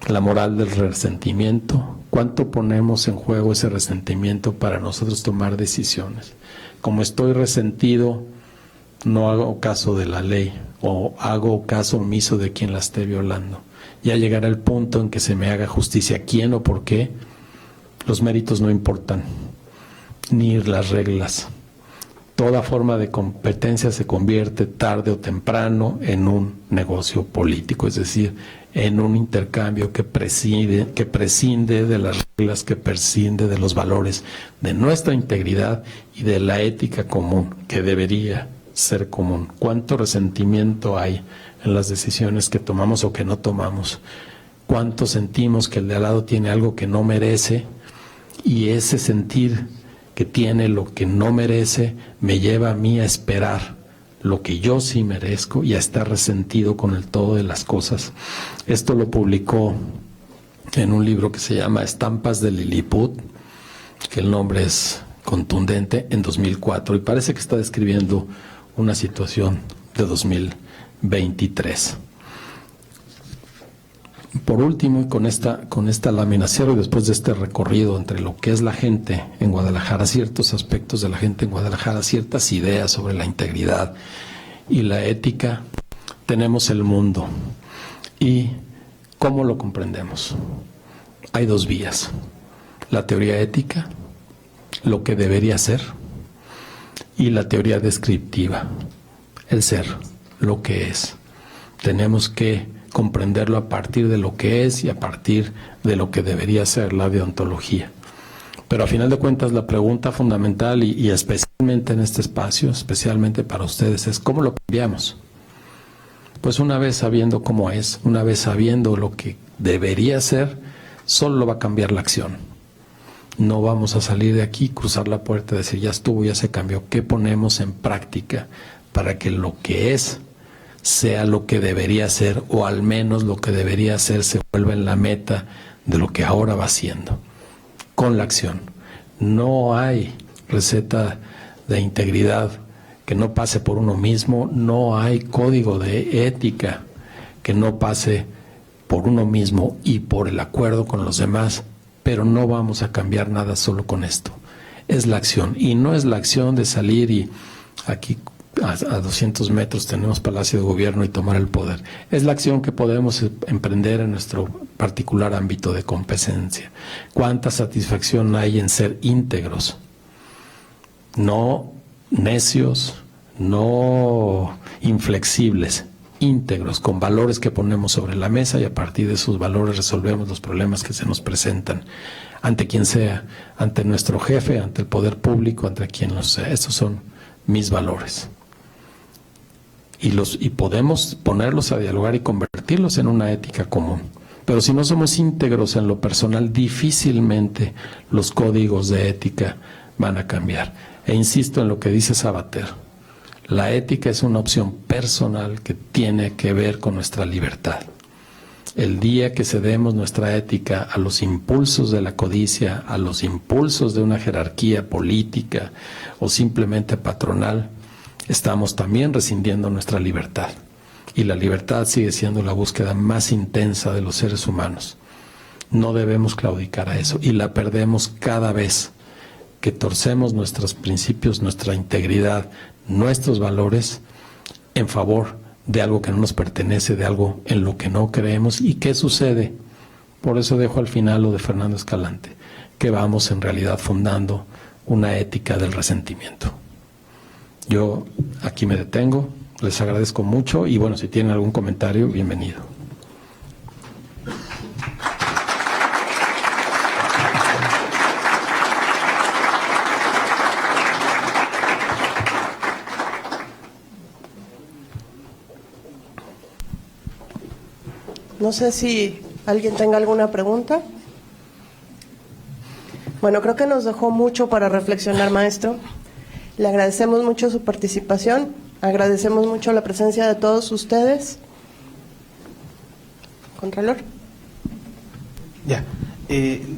la moral del resentimiento. ¿Cuánto ponemos en juego ese resentimiento para nosotros tomar decisiones? Como estoy resentido, no hago caso de la ley o hago caso omiso de quien la esté violando. Ya llegará el punto en que se me haga justicia quién o por qué. Los méritos no importan, ni las reglas. Toda forma de competencia se convierte tarde o temprano en un negocio político, es decir, en un intercambio que prescinde de las reglas, que prescinde de los valores, de nuestra integridad y de la ética común, que debería ser común. ¿Cuánto resentimiento hay en las decisiones que tomamos o que no tomamos? ¿Cuánto sentimos que el de al lado tiene algo que no merece? Y ese sentir que tiene lo que no merece me lleva a mí a esperar lo que yo sí merezco y a estar resentido con el todo de las cosas. Esto lo publicó en un libro que se llama Estampas de Lilliput, que el nombre es contundente, en 2004, y parece que está describiendo una situación de 2023. Por último, y con esta lámina cierro, y después de este recorrido entre lo que es la gente en Guadalajara, ciertos aspectos de la gente en Guadalajara, ciertas ideas sobre la integridad y la ética, tenemos el mundo. ¿Y cómo lo comprendemos? Hay dos vías: la teoría ética, lo que debería ser, y la teoría descriptiva, el ser, lo que es. Tenemos que comprenderlo a partir de lo que es y a partir de lo que debería ser la deontología. Pero a final de cuentas la pregunta fundamental y especialmente en este espacio, especialmente para ustedes, es ¿cómo lo cambiamos? Pues una vez sabiendo cómo es, una vez sabiendo lo que debería ser, solo va a cambiar la acción. No vamos a salir de aquí, cruzar la puerta y decir ya estuvo, ya se cambió. ¿Qué ponemos en práctica para que lo que es sea lo que debería ser, o al menos lo que debería ser se vuelva en la meta de lo que ahora va siendo? Con la acción. No hay receta de integridad que no pase por uno mismo, no hay código de ética que no pase por uno mismo y por el acuerdo con los demás, pero no vamos a cambiar nada solo con esto. Es la acción, y no es la acción de salir y aquí a 200 metros tenemos Palacio de Gobierno y tomar el poder. Es la acción que podemos emprender en nuestro particular ámbito de competencia. ¿Cuánta satisfacción hay en ser íntegros? No necios, no inflexibles, íntegros, con valores que ponemos sobre la mesa y a partir de esos valores resolvemos los problemas que se nos presentan, ante quien sea, ante nuestro jefe, ante el poder público, ante quien lo sea. Estos son mis valores. Y podemos ponerlos a dialogar y convertirlos en una ética común. Pero si no somos íntegros en lo personal, difícilmente los códigos de ética van a cambiar. E insisto en lo que dice Sabater: la ética es una opción personal que tiene que ver con nuestra libertad. El día que cedemos nuestra ética a los impulsos de la codicia, a los impulsos de una jerarquía política o simplemente patronal, estamos también rescindiendo nuestra libertad. Y la libertad sigue siendo la búsqueda más intensa de los seres humanos. No debemos claudicar a eso, y la perdemos cada vez que torcemos nuestros principios, nuestra integridad, nuestros valores en favor de algo que no nos pertenece, de algo en lo que no creemos. ¿Y qué sucede? Por eso dejo al final lo de Fernando Escalante, que vamos en realidad fundando una ética del resentimiento. Yo aquí me detengo, les agradezco mucho y bueno, si tienen algún comentario, bienvenido. No sé si alguien tenga alguna pregunta. Bueno, creo que nos dejó mucho para reflexionar, maestro. Le agradecemos mucho su participación, agradecemos mucho la presencia de todos ustedes. Contralor. Ya.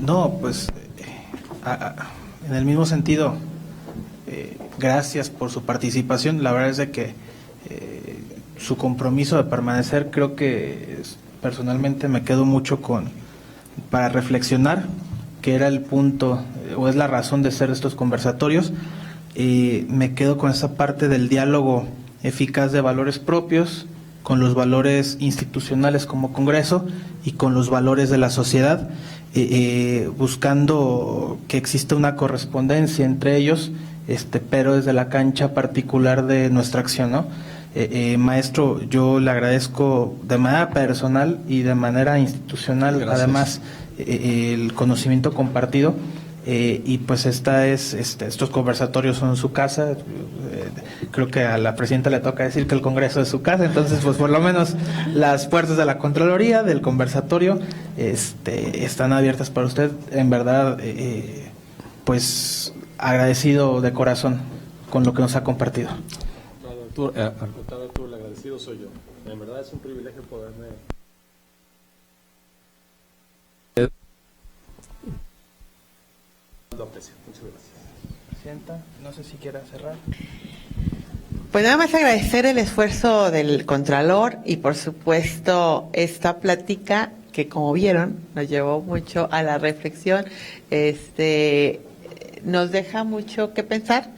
No, pues en el mismo sentido, gracias por su participación. La verdad es de que su compromiso de permanecer, creo que personalmente me quedo mucho para reflexionar, que era el punto o es la razón de ser estos conversatorios. Me quedo con esa parte del diálogo eficaz de valores propios, con los valores institucionales como Congreso y con los valores de la sociedad, buscando que exista una correspondencia entre ellos, pero desde la cancha particular de nuestra acción, ¿no? Maestro, yo le agradezco de manera personal y de manera institucional, gracias. Además, el conocimiento compartido. Y pues estos conversatorios son su casa. Creo que a la presidenta le toca decir que el Congreso es su casa, entonces pues por lo menos las puertas de la Contraloría, del conversatorio, están abiertas para usted. En verdad, pues agradecido de corazón con lo que nos ha compartido. Al contrario, Arturo, el agradecido soy yo. En verdad es un privilegio poderme... Lo aprecio. Muchas gracias. Presidenta, no sé si quiera cerrar. Pues nada más agradecer el esfuerzo del Contralor y por supuesto esta plática que, como vieron, nos llevó mucho a la reflexión. Nos deja mucho que pensar,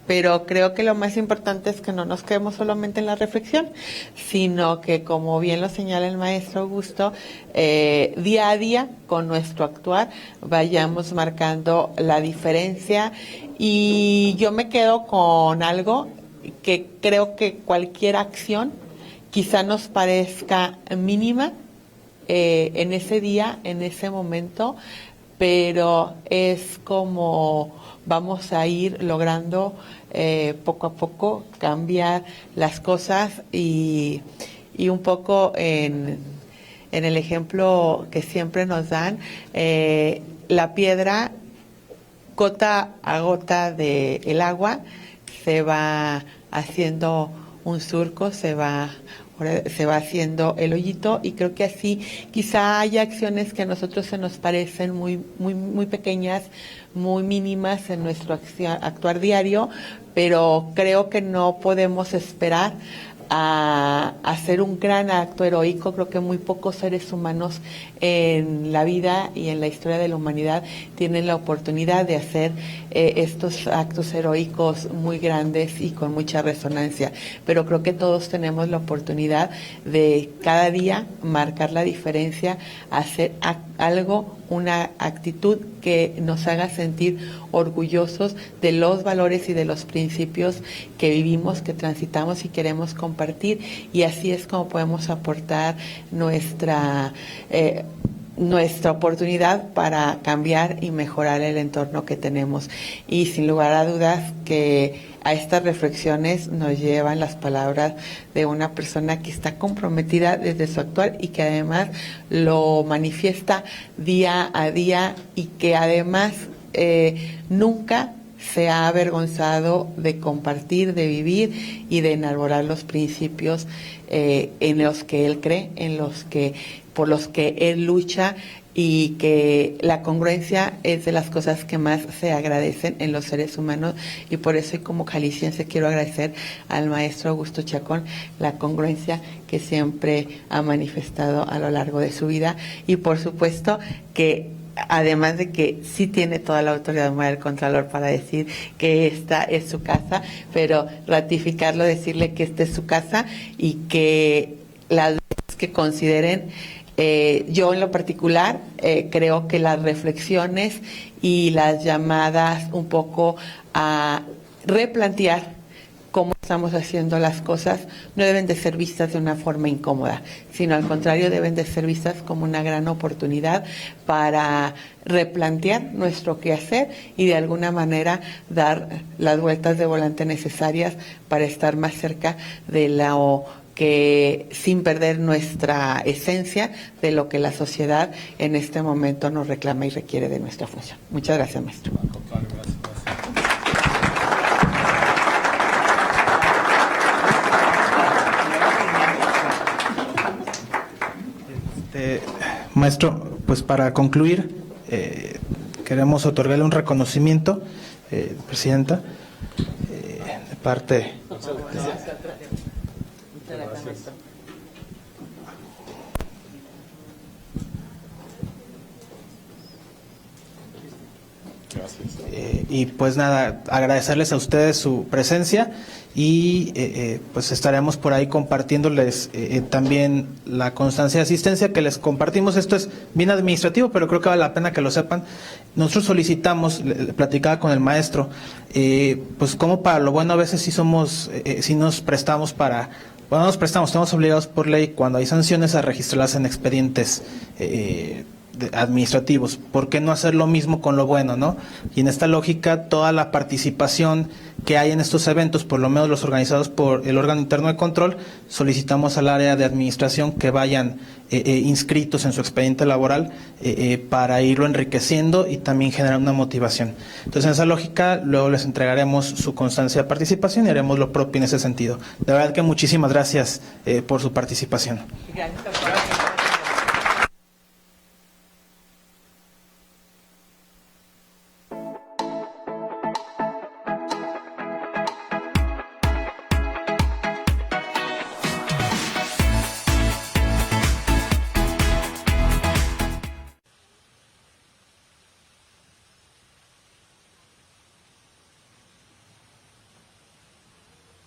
pero creo que lo más importante es que no nos quedemos solamente en la reflexión, sino que, como bien lo señala el maestro Augusto, día a día, con nuestro actuar, vayamos marcando la diferencia. Y yo me quedo con algo que creo que cualquier acción quizá nos parezca mínima en ese día, en ese momento, pero es como vamos a ir logrando poco a poco cambiar las cosas y un poco en el ejemplo que siempre nos dan, la piedra, gota a gota del agua, se va haciendo un surco, se va haciendo el hoyito, y creo que así quizá haya acciones que a nosotros se nos parecen muy pequeñas, muy mínimas en nuestro actuar diario, pero creo que no podemos esperar a hacer un gran acto heroico. Creo que muy pocos seres humanos en la vida y en la historia de la humanidad tienen la oportunidad de hacer estos actos heroicos muy grandes y con mucha resonancia, pero creo que todos tenemos la oportunidad de cada día marcar la diferencia, hacer algo, una actitud que nos haga sentir orgullosos de los valores y de los principios que vivimos, que transitamos y queremos compartir, y así es como podemos aportar nuestra oportunidad para cambiar y mejorar el entorno que tenemos. Y sin lugar a dudas que a estas reflexiones nos llevan las palabras de una persona que está comprometida desde su actuar y que además lo manifiesta día a día, y que además nunca se ha avergonzado de compartir, de vivir y de enarbolar los principios en los que él cree, por los que él lucha, y que la congruencia es de las cosas que más se agradecen en los seres humanos, y por eso, y como jalisciense, quiero agradecer al maestro Augusto Chacón la congruencia que siempre ha manifestado a lo largo de su vida, y por supuesto que además de que sí tiene toda la autoridad moral del Contralor para decir que esta es su casa, pero ratificarlo, decirle que esta es su casa y que las veces que consideren, yo en lo particular creo que las reflexiones y las llamadas un poco a replantear cómo estamos haciendo las cosas no deben de ser vistas de una forma incómoda, sino al contrario, deben de ser vistas como una gran oportunidad para replantear nuestro quehacer y de alguna manera dar las vueltas de volante necesarias para estar más cerca de lo que sin perder nuestra esencia de lo que la sociedad en este momento nos reclama y requiere de nuestra función. Muchas gracias, maestro. Maestro, pues para concluir, queremos otorgarle un reconocimiento, Presidenta, de parte. Y pues nada, agradecerles a ustedes su presencia y pues estaremos por ahí compartiéndoles también la constancia de asistencia que les compartimos. Esto es bien administrativo, pero creo que vale la pena que lo sepan. Nosotros solicitamos, platicaba con el maestro, pues como para lo bueno a veces sí somos, sí nos prestamos para, bueno, nos prestamos, estamos obligados por ley cuando hay sanciones a registrarlas en expedientes administrativos. ¿Por qué no hacer lo mismo con lo bueno, no? Y en esta lógica, toda la participación que hay en estos eventos, por lo menos los organizados por el órgano interno de control, solicitamos al área de administración que vayan inscritos en su expediente laboral para irlo enriqueciendo y también generar una motivación. Entonces, en esa lógica, luego les entregaremos su constancia de participación y haremos lo propio en ese sentido. De verdad que muchísimas gracias por su participación. Gracias.